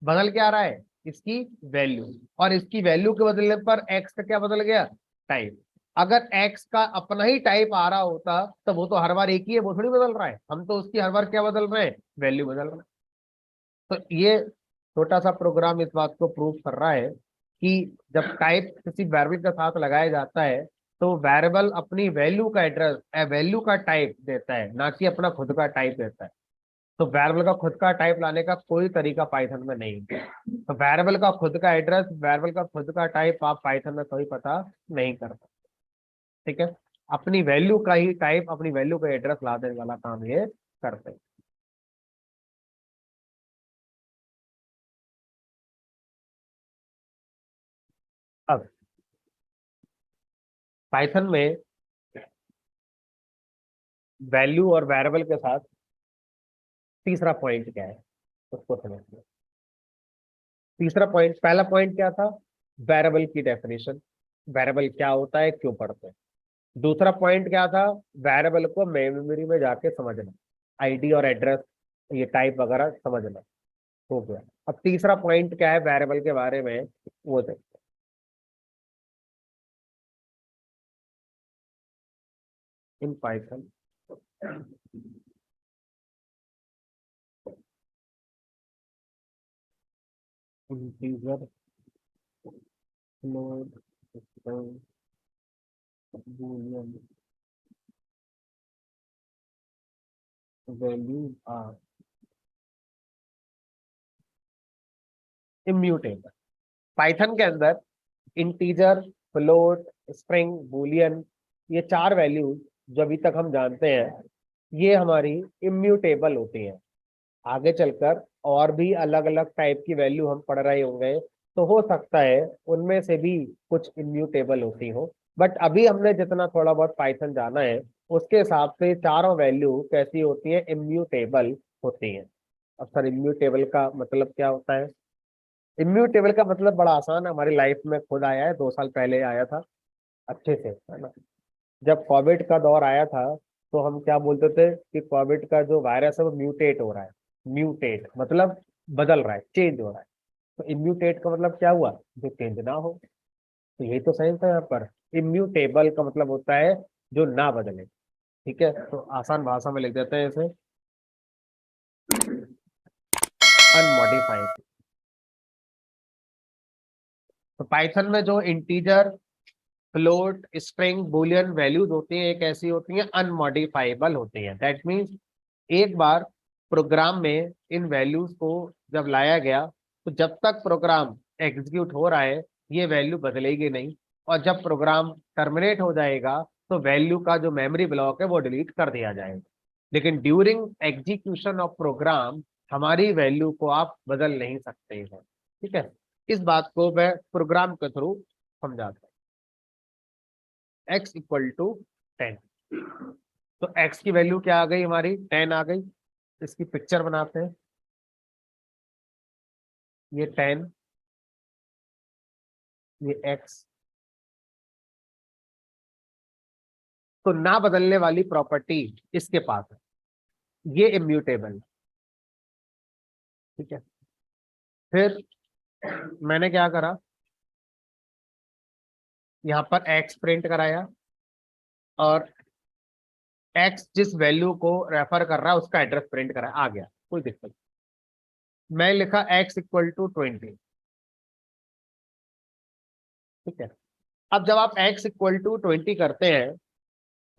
बदल क्या रहा है, इसकी वैल्यू, और इसकी वैल्यू के बदलने पर x का क्या बदल गया, टाइप। अगर x का अपना ही टाइप आ रहा होता तो वो तो हर बार एक ही है, वो थोड़ी बदल रहा है, हम तो उसकी हर बार क्या बदल रहे हैं, वैल्यू बदल रहे हैं। तो ये छोटा सा प्रोग्राम इस बात को प्रूव कर रहा है कि जब टाइप किसी वेरिएबल के साथ लगाया जाता है तो वेरिएबल अपनी वैल्यू का एड्रेस, वैल्यू का टाइप देता है, ना कि अपना खुद का टाइप देता है। तो वेरिएबल का खुद का टाइप लाने का कोई तरीका पाइथन में नहीं है। तो वेरिएबल का खुद का एड्रेस, वेरिएबल का खुद का टाइप आप पाइथन में कभी पता नहीं कर सकते। ठीक है, अपनी वैल्यू का ही टाइप, अपनी वैल्यू का एड्रेस ला देने वाला काम ये करते हैं। अब पाइथन में वैल्यू और वेरिएबल के साथ तीसरा पॉइंट क्या है उसको समझते हैं। तीसरा पॉइंट, पहला पॉइंट क्या था, वेरिएबल की डेफिनेशन, वेरिएबल क्या होता है, क्यों पढ़ते हैं। दूसरा पॉइंट क्या था, वेरिएबल को मेमोरी में जाके समझना, आईडी और एड्रेस, ये टाइप वगैरह समझना। हो गया। अब तीसरा पॉइंट क्या है वेरिएबल के बारे में, वो देखते हैं। In Python integer, float, string, boolean, values are immutable. Python के अंदर इंटीजर, फ्लोट, स्ट्रिंग, बूलियन, ये चार वैल्यूज जो अभी तक हम जानते हैं ये हमारी इम्यूटेबल होती हैं। आगे चलकर और भी अलग अलग टाइप की वैल्यू हम पढ़ रहे होंगे तो हो सकता है उनमें से भी कुछ इम्यूटेबल होती हो, बट अभी हमने जितना थोड़ा बहुत पाइथन जाना है उसके हिसाब से चारों वैल्यू कैसी होती है, इम्यूटेबल होती हैं। अब सर इम्यूटेबल का मतलब क्या होता है, इम्यूटेबल का मतलब बड़ा आसान है, हमारी लाइफ में खुद आया है, 2 साल पहले आया था अच्छे से, है ना। जब कोविड का दौर आया था तो हम क्या बोलते थे कि कोविड का जो वायरस है वो म्यूटेट हो रहा है। म्यूटेट मतलब बदल रहा है, चेंज हो रहा है। तो इम्यूटेट का मतलब क्या हुआ, जो चेंज ना हो। तो यही तो साइंस है यहाँ पर। इम्यूटेबल का मतलब होता है जो ना बदले। ठीक है, तो आसान भाषा में लिख देते हैं इसे, अनमॉडिफाइड। तो पाइथन में जो integer, float, string, boolean values होती हैं, एक ऐसी होती हैं अनमॉडिफाइबल होती हैं। दैट मीन्स एक बार प्रोग्राम में इन वैल्यूज को जब लाया गया, तो जब तक प्रोग्राम एग्जीक्यूट हो रहा है ये वैल्यू बदलेगी नहीं, और जब प्रोग्राम टर्मिनेट हो जाएगा तो वैल्यू का जो मेमोरी ब्लॉक है वो डिलीट कर दिया जाएगा। लेकिन ड्यूरिंग एग्जीक्यूशन ऑफ प्रोग्राम हमारी वैल्यू को आप बदल नहीं सकते हैं। ठीक है, इस बात को मैं प्रोग्राम के थ्रू समझाता हूँ। x इक्वल टू 10, तो x की वैल्यू क्या आ गई हमारी, 10 आ गई। इसकी पिक्चर बनाते हैं, ये 10, ये x। तो ना बदलने वाली प्रॉपर्टी इसके पास है, ये इम्यूटेबल। ठीक है, फिर मैंने क्या करा, यहाँ पर x प्रिंट कराया, और x जिस वैल्यू को रेफर कर रहा है उसका एड्रेस प्रिंट कराया, आ गया, कोई दिक्कत नहीं। मैं लिखा x इक्वल टू 20। ठीक है, अब जब आप x इक्वल टू 20 करते हैं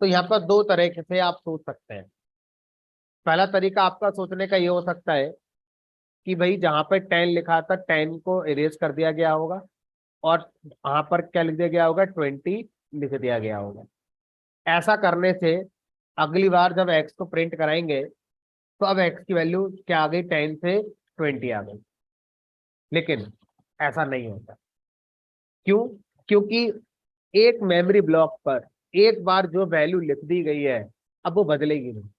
तो यहाँ पर दो तरीके से आप सोच सकते हैं। पहला तरीका आपका सोचने का ये हो सकता है कि भाई जहां पर 10 लिखा था 10 को इरेज कर दिया गया होगा, और वहां पर क्या लिख दिया गया होगा, 20 लिख दिया गया होगा। ऐसा करने से अगली बार जब x को प्रिंट कराएंगे तो अब x की वैल्यू क्या आ गई, 10 से 20 आ गई। लेकिन ऐसा नहीं होता। क्यों? क्योंकि एक मेमोरी ब्लॉक पर एक बार जो वैल्यू लिख दी गई है अब वो बदलेगी नहीं।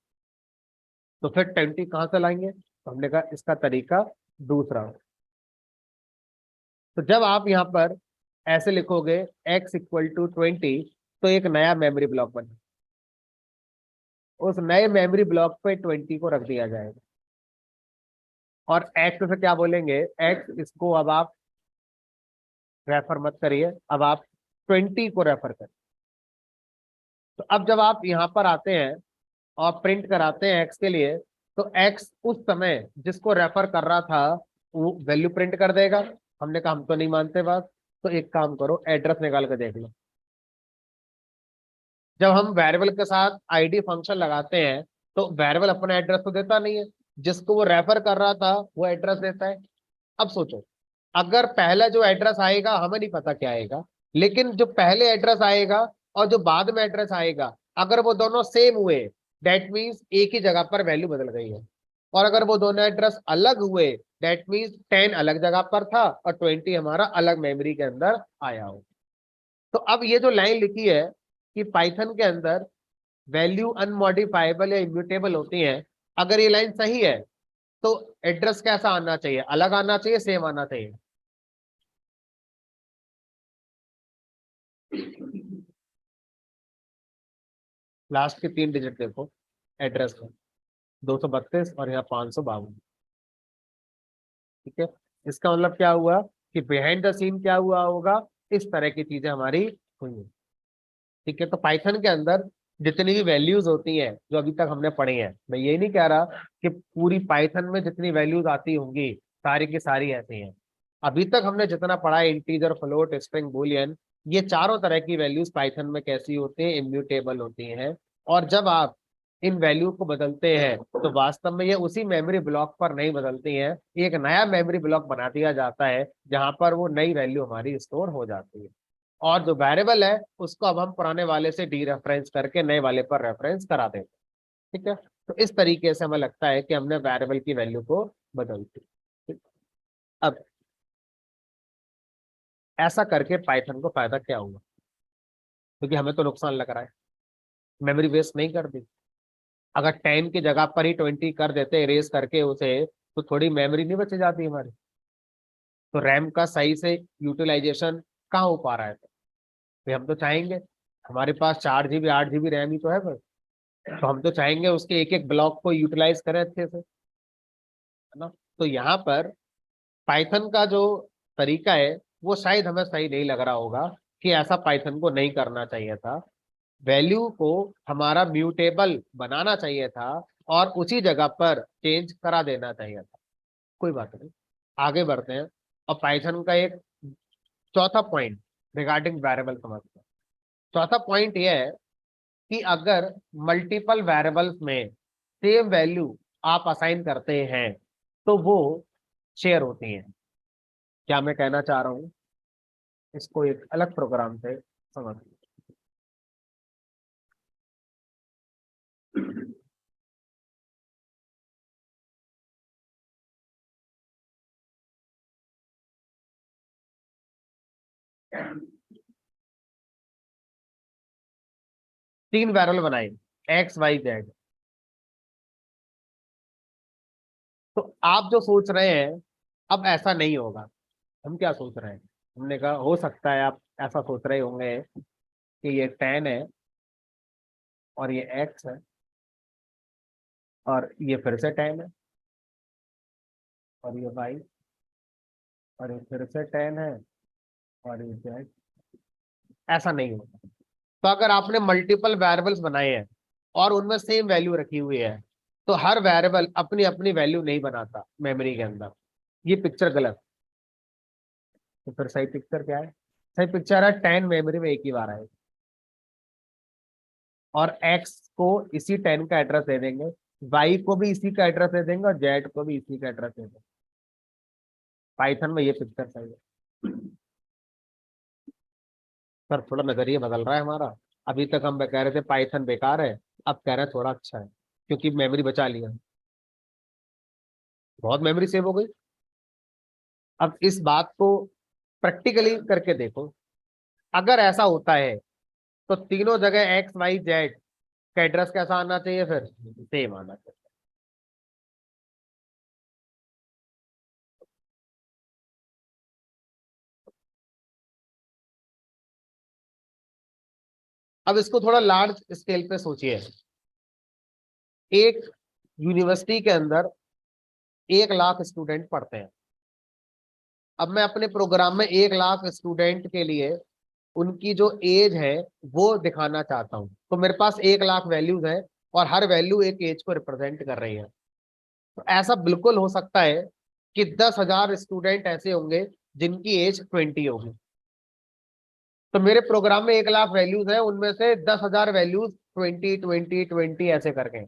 तो फिर 20 कहाँ से लाएंगे, तो हमने कहा इसका तरीका दूसरा हो। तो जब आप यहाँ पर ऐसे लिखोगे x इक्वल टू 20, तो एक नया मेमोरी ब्लॉक बने, उस नए मेमोरी ब्लॉक पे 20 को रख दिया जाएगा। और x से क्या बोलेंगे, x, इसको अब आप रेफर मत करिए, अब आप 20 को रेफर करिए। तो अब जब आप यहाँ पर आते हैं और प्रिंट कराते हैं x के लिए, तो x उस समय जिसको रेफर कर रहा था वो वैल्यू प्रिंट कर देगा। हमने कहा हम तो नहीं मानते बात, तो एक काम करो, एड्रेस निकाल के देख लो। जब हम वेरिएबल के साथ आईडी फंक्शन लगाते हैं तो वेरिएबल अपना एड्रेस तो देता नहीं है, जिसको वो रेफर कर रहा था वो एड्रेस देता है। अब सोचो, अगर पहला जो एड्रेस आएगा हमें नहीं पता क्या आएगा, लेकिन जो पहले एड्रेस आएगा और जो बाद में एड्रेस आएगा अगर वो दोनों सेम हुए, दैट मीन्स एक ही जगह पर वैल्यू बदल गई है। और अगर वो दोनों एड्रेस अलग हुए, दैट मीन्स 10 अलग जगह पर था और 20 हमारा अलग मेमोरी के अंदर आया हो। तो अब ये जो लाइन लिखी है कि पाइथन के अंदर वैल्यू अनमॉडिफाइबल या इम्यूटेबल होती है, अगर ये लाइन सही है तो एड्रेस कैसा आना चाहिए, अलग आना चाहिए, सेम आना चाहिए। लास्ट के 3 डिजिट देखो एड्रेस में, 232 और यहाँ 552। ठीक है, इसका मतलब क्या हुआ कि बिहाइंड द सीन क्या हुआ होगा, इस तरह की चीजें हमारी हुई हैं। ठीक है, तो पाइथन के अंदर जितनी भी वैल्यूज होती हैं जो अभी तक हमने पढ़ी हैं, मैं ये नहीं कह रहा कि पूरी पाइथन में जितनी वैल्यूज आती होंगी सारी की सारी ऐसी हैं। अभी तक हमने जितना पढ़ा है, इंटीजर, फ्लोट, स्ट्रिंग, बूलियन, ये चारों तरह की वैल्यूज पाइथन में कैसी होती हैं, इम्यूटेबल होती हैं। और जब आप इन वैल्यू को बदलते हैं तो वास्तव में ये उसी मेमोरी ब्लॉक पर नहीं बदलती हैं, एक नया मेमोरी ब्लॉक बना दिया जाता है जहां पर वो नई वैल्यू हमारी स्टोर हो जाती है। और जो वेरिएबल है उसको अब हम पुराने वाले से डी रेफरेंस करके नए वाले पर रेफरेंस करा देते हैं। ठीक है, तो इस तरीके से हमें लगता है कि हमने वेरिएबल की वैल्यू को बदल दी। ठीक? अब ऐसा करके पाइथन को फायदा क्या हुआ, क्योंकि हमें तो नुकसान लग रहा है, मेमोरी वेस्ट नहीं कर दी। अगर 10 की जगह पर ही 20 कर देते इरेज करके उसे, तो थोड़ी मेमोरी नहीं बच जाती हमारी। तो रैम का सही से यूटिलाइजेशन कहाँ हो पा रहा है, तो हम तो चाहेंगे, हमारे पास 4 GB 8 GB रैम ही तो है बस, तो हम तो चाहेंगे उसके एक एक ब्लॉक को यूटिलाइज करें अच्छे से, है ना। तो यहाँ पर पाइथन का जो तरीका है वो शायद हमें सही नहीं लग रहा होगा कि ऐसा पाइथन को नहीं करना चाहिए था। वैल्यू को हमारा म्यूटेबल बनाना चाहिए था और उसी जगह पर चेंज करा देना चाहिए था। कोई बात नहीं, आगे बढ़ते हैं। और पाइथन का एक चौथा पॉइंट रिगार्डिंग वेरिएबल समझते हैं। चौथा पॉइंट यह है कि अगर मल्टीपल वेरिएबल्स में सेम वैल्यू आप असाइन करते हैं तो वो शेयर होती हैं। क्या मैं कहना चाह रहा हूं, इसको एक अलग प्रोग्राम से समझ। 3 वेरिएबल बनाए, XYZ। तो आप जो सोच रहे हैं अब ऐसा नहीं होगा। हम क्या सोच रहे हैं, हमने कहा हो सकता है आप ऐसा सोच रहे होंगे कि ये 10 है और ये X है और ये फिर से 10 है और ये Y और ये फिर से 10 है और ये Z। ऐसा नहीं होगा। तो अगर आपने मल्टीपल वेरिएबल्स बनाए हैं और उनमें सेम वैल्यू रखी हुई है तो हर वेरिएबल अपनी अपनी वैल्यू नहीं बनाता मेमोरी के अंदर। ये पिक्चर गलत। तो फिर सही पिक्चर क्या है? सही पिक्चर है 10 मेमोरी में एक ही बार आए और X को इसी 10 का एड्रेस दे देंगे, Y को भी इसी का एड्रेस दे देंगे और Z को भी इसी का एड्रेस दे देंगे। पाइथन में ये पिक्चर सही है। सर थोड़ा नजरिया बदल रहा है हमारा। अभी तक हम कह रहे थे पाइथन बेकार है, अब कह रहे हैं थोड़ा अच्छा है क्योंकि मेमोरी बचा लिया। बहुत मेमोरी सेव हो गई। अब इस बात को प्रैक्टिकली करके देखो। अगर ऐसा होता है तो तीनों जगह XYZ का एड्रेस कैसा आना चाहिए? फिर सेम आना चाहिए। अब इसको थोड़ा लार्ज स्केल पे सोचिए। एक यूनिवर्सिटी के अंदर 1 लाख स्टूडेंट पढ़ते हैं। अब मैं अपने प्रोग्राम में 1 लाख स्टूडेंट के लिए उनकी जो एज है वो दिखाना चाहता हूँ। तो मेरे पास 1 लाख वैल्यूज है और हर वैल्यू एक एज को रिप्रेजेंट कर रही है। तो ऐसा बिल्कुल हो सकता है कि 10,000 स्टूडेंट ऐसे होंगे जिनकी एज 20 होगी। तो मेरे प्रोग्राम में 1 लाख वैल्यूज है, उनमें से 10,000 वैल्यूज 20 20 20 ऐसे करके।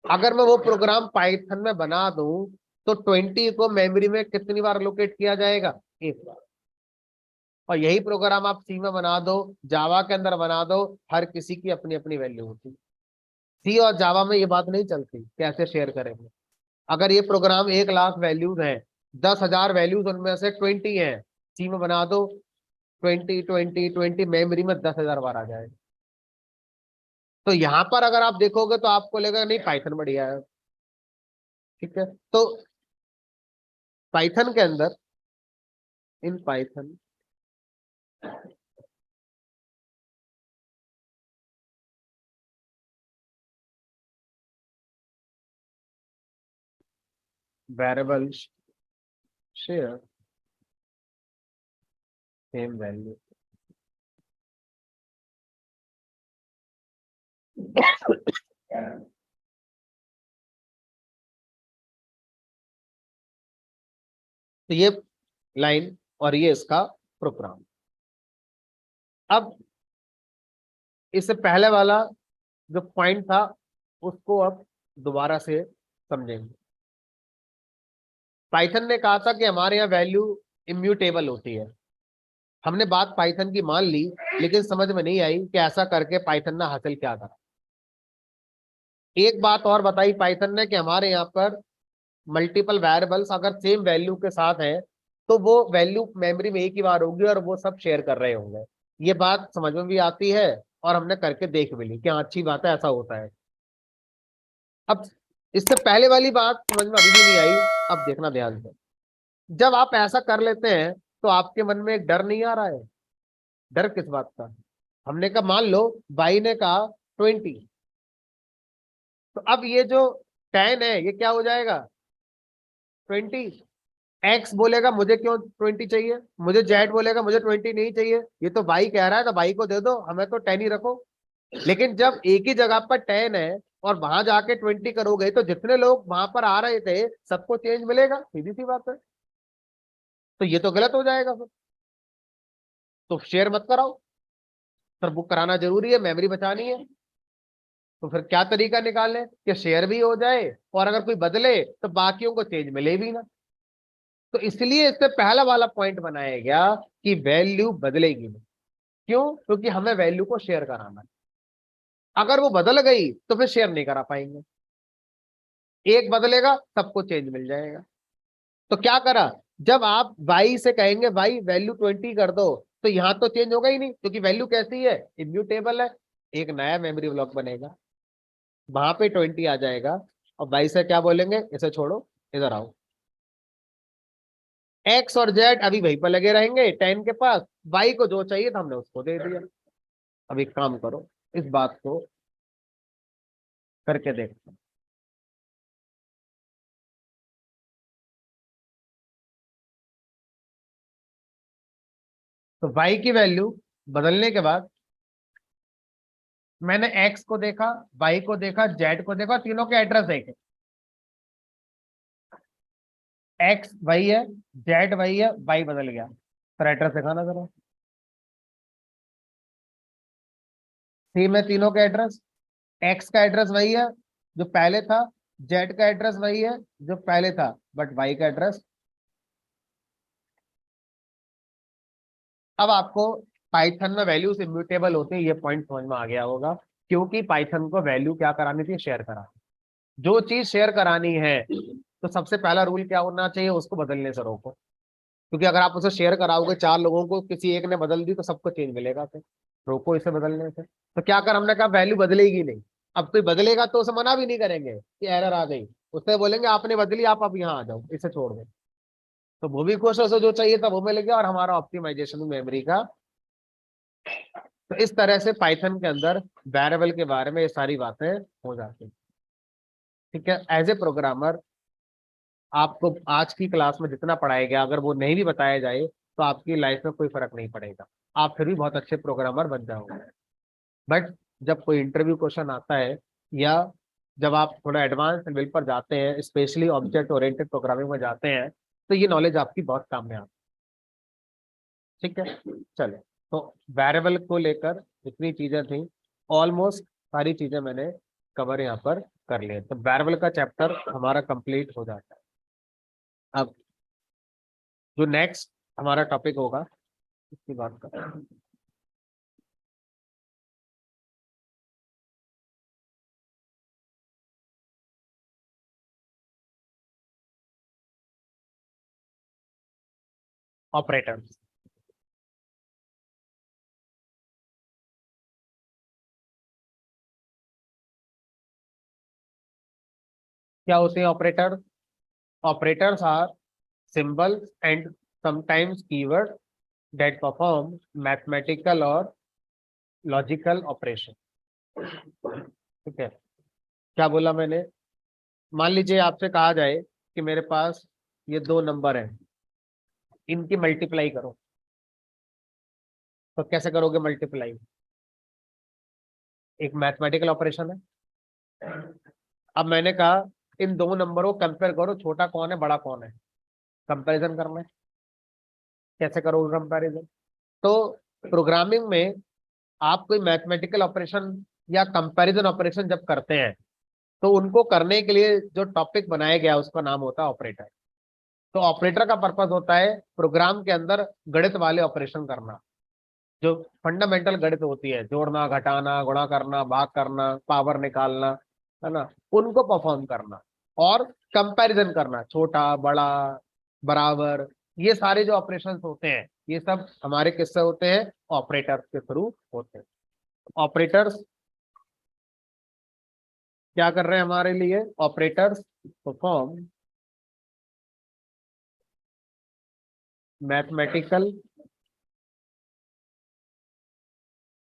अगर मैं वो प्रोग्राम पाइथन में बना दूं तो 20 को मेमोरी में कितनी बार लोकेट किया जाएगा? एक बार। और यही प्रोग्राम आप सी में बना दो, जावा के अंदर बना दो, हर किसी की अपनी अपनी वैल्यू होती। सी और जावा में ये बात नहीं चलती, कैसे शेयर करेंगे? अगर ये प्रोग्राम 1 लाख वैल्यूज है, 10,000 वैल्यूज उनमें से 20 है, सी में बना दो, 20 20 20 मेमोरी में 10,000 बार आ जाएगा। तो यहां पर अगर आप देखोगे तो आपको लगेगा नहीं पाइथन बढ़िया है। ठीक है, तो पाइथन के अंदर, in Python variable share same value. तो ये लाइन और ये इसका प्रोग्राम। अब इससे पहले वाला जो पॉइंट था उसको अब दोबारा से समझेंगे। पाइथन ने कहा था कि हमारे यहाँ वैल्यू इम्यूटेबल होती है। हमने बात पाइथन की मान ली, लेकिन समझ में नहीं आई कि ऐसा करके पाइथन ने हासिल क्या करा। एक बात और बताई पाइथन ने कि हमारे यहाँ पर मल्टीपल वेरिएबल्स अगर सेम वैल्यू के साथ है तो वो वैल्यू मेमोरी में एक ही बार होगी और वो सब शेयर कर रहे होंगे। ये बात समझ में भी आती है और हमने करके देख भी ली कि हाँ अच्छी बात है, ऐसा होता है। अब इससे पहले वाली बात समझ में अभी भी नहीं आई। अब देखना ध्यान से। जब आप ऐसा कर लेते हैं तो आपके मन में एक डर नहीं आ रहा है? डर किस बात का? हमने कहा मान लो बाई ने कहा 20, तो अब ये जो 10 है ये क्या हो जाएगा? 20। एक्स बोलेगा मुझे क्यों 20 चाहिए, मुझे जेड बोलेगा मुझे 20 नहीं चाहिए, ये तो वाई कह रहा है तो वाई को दे दो, हमें तो 10 ही रखो। लेकिन जब एक ही जगह पर 10 है और वहां जाके 20 करोगे तो जितने लोग वहां पर आ रहे थे सबको चेंज मिलेगा, सीधी सी बात है। तो ये तो गलत हो जाएगा फिर, तो शेयर मत कराओ। फिर बुक कराना जरूरी है, मेमोरी बचानी है। तो फिर क्या तरीका निकालें कि शेयर भी हो जाए और अगर कोई बदले तो बाकियों को चेंज मिले भी ना। तो इसलिए इससे पहला वाला पॉइंट बनाया गया कि वैल्यू बदलेगी नहीं। क्यों? क्योंकि हमें वैल्यू को शेयर कराना है। अगर वो बदल गई तो फिर शेयर नहीं करा पाएंगे। एक बदलेगा सबको चेंज मिल जाएगा। तो क्या करा, जब आप वाई से कहेंगे वाई वैल्यू 20 कर दो, तो यहां तो चेंज होगा ही नहीं क्योंकि वैल्यू कैसी है, इम्यूटेबल है। एक नया मेमोरी ब्लॉक बनेगा, वहां पे 20 आ जाएगा। और वाई से क्या बोलेंगे, इसे छोड़ो, इधर आओ। एक्स और जेड अभी वहीं पर लगे रहेंगे 10 के पास, वाई को जो चाहिए था हमने उसको दे दिया। अब एक काम करो, इस बात को करके देखो। तो वाई की वैल्यू बदलने के बाद मैंने एक्स को देखा, वाई को देखा, जेड को देखा, तीनों के एड्रेस देखे। एक्स वही है, जेड वही है, वाई बदल गया, फिर एड्रेस दिखाना जरा। सेम है तीनों के एड्रेस। एक्स का एड्रेस वही है जो पहले था, जेड का एड्रेस वही है जो पहले था, बट वाई का एड्रेस। अब आपको पाइथन में वैल्यूज इम्यूटेबल होते हैं, ये पॉइंट समझ में आ गया होगा। क्योंकि पाइथन को वैल्यू क्या करानी थी, शेयर करानी। जो चीज शेयर करानी है तो सबसे पहला रूल क्या होना चाहिए, उसको बदलने से रोको। क्योंकि अगर आप उसे शेयर कराओगे 4 लोगों को, किसी एक ने बदल दी तो सबको चेंज मिलेगा, फिर रोको इसे बदलने से। तो क्या कर, हमने कहा वैल्यू बदलेगी नहीं। अब कोई बदलेगा तो उसे मना भी नहीं करेंगे कि एरर आ गई, उससे बोलेंगे आपने बदली, आप अब यहाँ आ जाओ, इसे छोड़ दो। तो वो भी खुश, उसे जो चाहिए था वो मिल गया और हमारा ऑप्टिमाइजेशन मेमोरी का। तो इस तरह से पाइथन के अंदर वेरिएबल के बारे में ये सारी बातें हो जाती हैं। ठीक है, एज ए प्रोग्रामर आपको आज की क्लास में जितना पढ़ाया गया अगर वो नहीं भी बताया जाए तो आपकी लाइफ में कोई फर्क नहीं पड़ेगा, आप फिर भी बहुत अच्छे प्रोग्रामर बन जाओगे। बट जब कोई इंटरव्यू क्वेश्चन आता है या जब आप थोड़ा एडवांस लेवल पर जाते हैं, स्पेशली ऑब्जेक्ट ओरिएंटेड प्रोग्रामिंग में जाते हैं, तो ये नॉलेज आपकी बहुत काम में आती है। ठीक है, चलो। तो वेरिएबल को लेकर जितनी चीजें थी, ऑलमोस्ट सारी चीजें मैंने कवर यहाँ पर कर लिया, तो वेरिएबल का चैप्टर हमारा कंप्लीट हो जाता है। अब जो नेक्स्ट हमारा टॉपिक होगा उसकी बात करें। ऑपरेटर्स। क्या होते हैं operator? Operators are symbols and sometimes keywords that perform mathematical or logical operation। ठीक है, क्या बोला मैंने? मान लीजिए आपसे कहा जाए कि मेरे पास ये 2 नंबर हैं, इनकी मल्टीप्लाई करो, तो कैसे करोगे मल्टीप्लाई? एक मैथमेटिकल ऑपरेशन है। अब मैंने कहा इन 2 नंबरों को कंपेयर करो, छोटा कौन है बड़ा कौन है, कंपैरिजन करना है। कैसे करोगे कंपैरिजन? तो प्रोग्रामिंग में आप कोई मैथमेटिकल ऑपरेशन या कंपैरिजन ऑपरेशन जब करते हैं तो उनको करने के लिए जो टॉपिक बनाया गया है उसका नाम होता है ऑपरेटर। तो ऑपरेटर का पर्पस होता है प्रोग्राम के अंदर गणित वाले ऑपरेशन करना, जो फंडामेंटल गणित होती है, जोड़ना, घटाना, गुणा करना, भाग करना, पावर निकालना, है ना, उनको परफॉर्म करना। और कंपैरिजन करना, छोटा बड़ा बराबर, ये सारे जो ऑपरेशंस होते हैं ये सब हमारे किससे होते हैं, ऑपरेटर्स के थ्रू होते हैं। ऑपरेटर्स क्या कर रहे हैं हमारे लिए? ऑपरेटर्स परफॉर्म मैथमेटिकल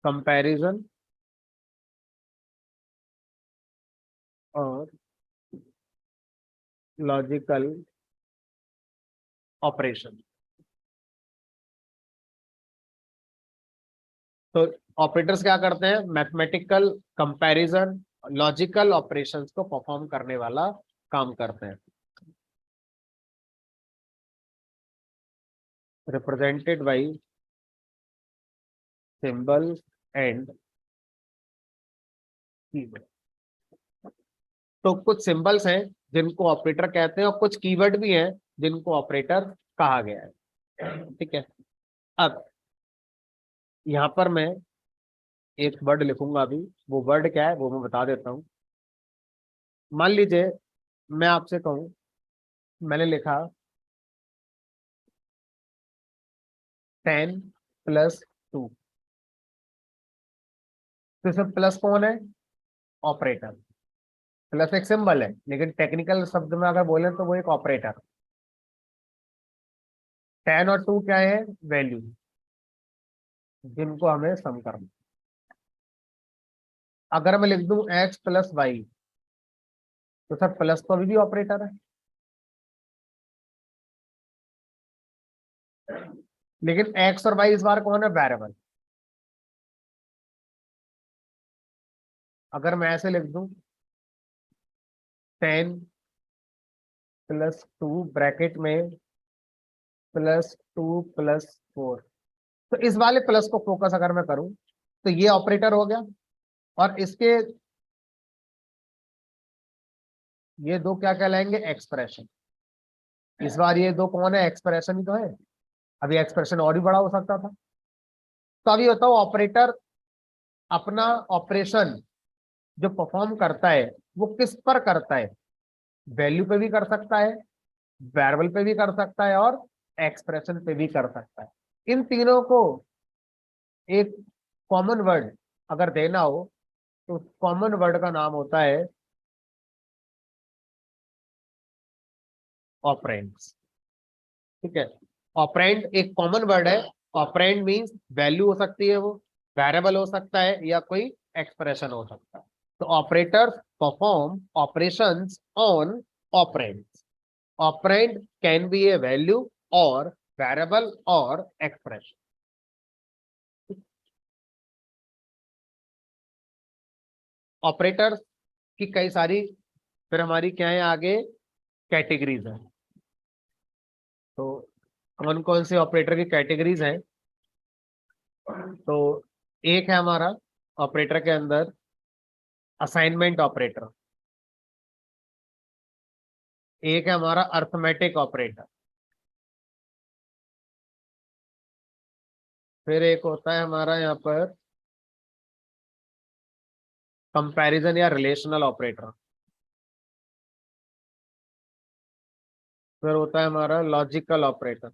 कंपैरिजन और लॉजिकल ऑपरेशन। तो ऑपरेटर्स क्या करते हैं? मैथमेटिकल कंपैरिजन, लॉजिकल ऑपरेशंस को परफॉर्म करने वाला काम करते हैं। Represented by symbol and keyword. तो कुछ सिंबल्स हैं जिनको ऑपरेटर कहते हैं और कुछ कीवर्ड भी हैं जिनको ऑपरेटर कहा गया है। ठीक है, अब यहां पर मैं एक वर्ड लिखूंगा अभी। वो वर्ड क्या है वो मैं बता देता हूं। मान लीजिए मैं आपसे कहूं, मैंने लिखा 10+2। तो इसमें प्लस कौन है? ऑपरेटर। प्लस एक सिंबल है, लेकिन टेक्निकल शब्द में अगर बोले तो वो एक ऑपरेटर। 10 और 2 क्या है? वैल्यू, जिनको हमें सम करना। अगर मैं लिख दूं x+y, तो सर प्लस तो अभी भी ऑपरेटर है, लेकिन x और y इस बार कौन है? वेरिएबल। अगर मैं ऐसे लिख दूं 10+2 ब्रैकेट में +2+4, तो इस वाले प्लस को फोकस अगर मैं करूं तो ये ऑपरेटर हो गया। और इसके ये दो क्या कहलाएंगे? एक्सप्रेशन। इस बार ये दो कौन है? एक्सप्रेशन ही तो है। अभी एक्सप्रेशन और भी बड़ा हो सकता था। तो अभी बताओ, ऑपरेटर अपना ऑपरेशन जो परफॉर्म करता है वो किस पर करता है? वैल्यू पे भी कर सकता है, वेरिएबल पे भी कर सकता है, और एक्सप्रेशन पे भी कर सकता है। इन तीनों को एक कॉमन वर्ड अगर देना हो तो कॉमन वर्ड का नाम होता है ऑपरेंड्स। ठीक है, ऑपरेंड एक कॉमन वर्ड है। ऑपरेंड मींस वैल्यू हो सकती है, वो वेरिएबल हो सकता है, या कोई एक्सप्रेशन हो सकता है। तो operators perform operations on operands. Operand can be A value और वेरिएबल और एक्सप्रेशन। ऑपरेटर्स की कई सारी फिर हमारी क्या है आगे? कैटेगरीज है। तो कौन कौन से ऑपरेटर की कैटेगरीज हैं? तो एक है हमारा ऑपरेटर के अंदर असाइनमेंट ऑपरेटर, एक है हमारा अर्थमेटिक ऑपरेटर, फिर एक होता है हमारा यहाँ पर कंपैरिजन या रिलेशनल ऑपरेटर, फिर होता है हमारा लॉजिकल ऑपरेटर,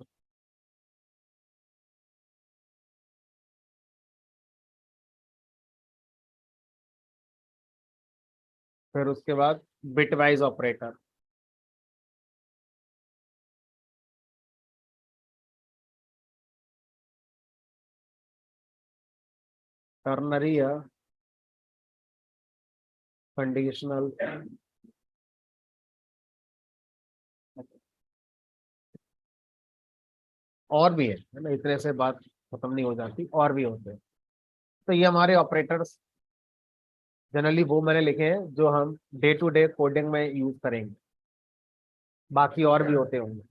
फिर उसके बाद बिटवाइज ऑपरेटर, टर्नरी या कंडीशनल, और भी है ना, इतने से बात खत्म नहीं हो जाती, और भी होते हैं। तो ये हमारे ऑपरेटर्स जनरली वो मैंने लिखे हैं जो हम डे टू डे कोडिंग में यूज करेंगे, बाकी और भी होते होंगे।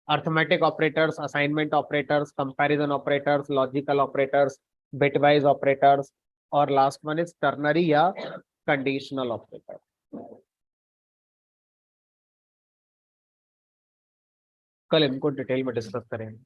Arithmetic operators, assignment operators, comparison operators, logical operators, bitwise operators, और लास्ट वन इज टर्नरी या कंडीशनल ऑपरेटर। कल इनको डिटेल में डिस्कस करेंगे।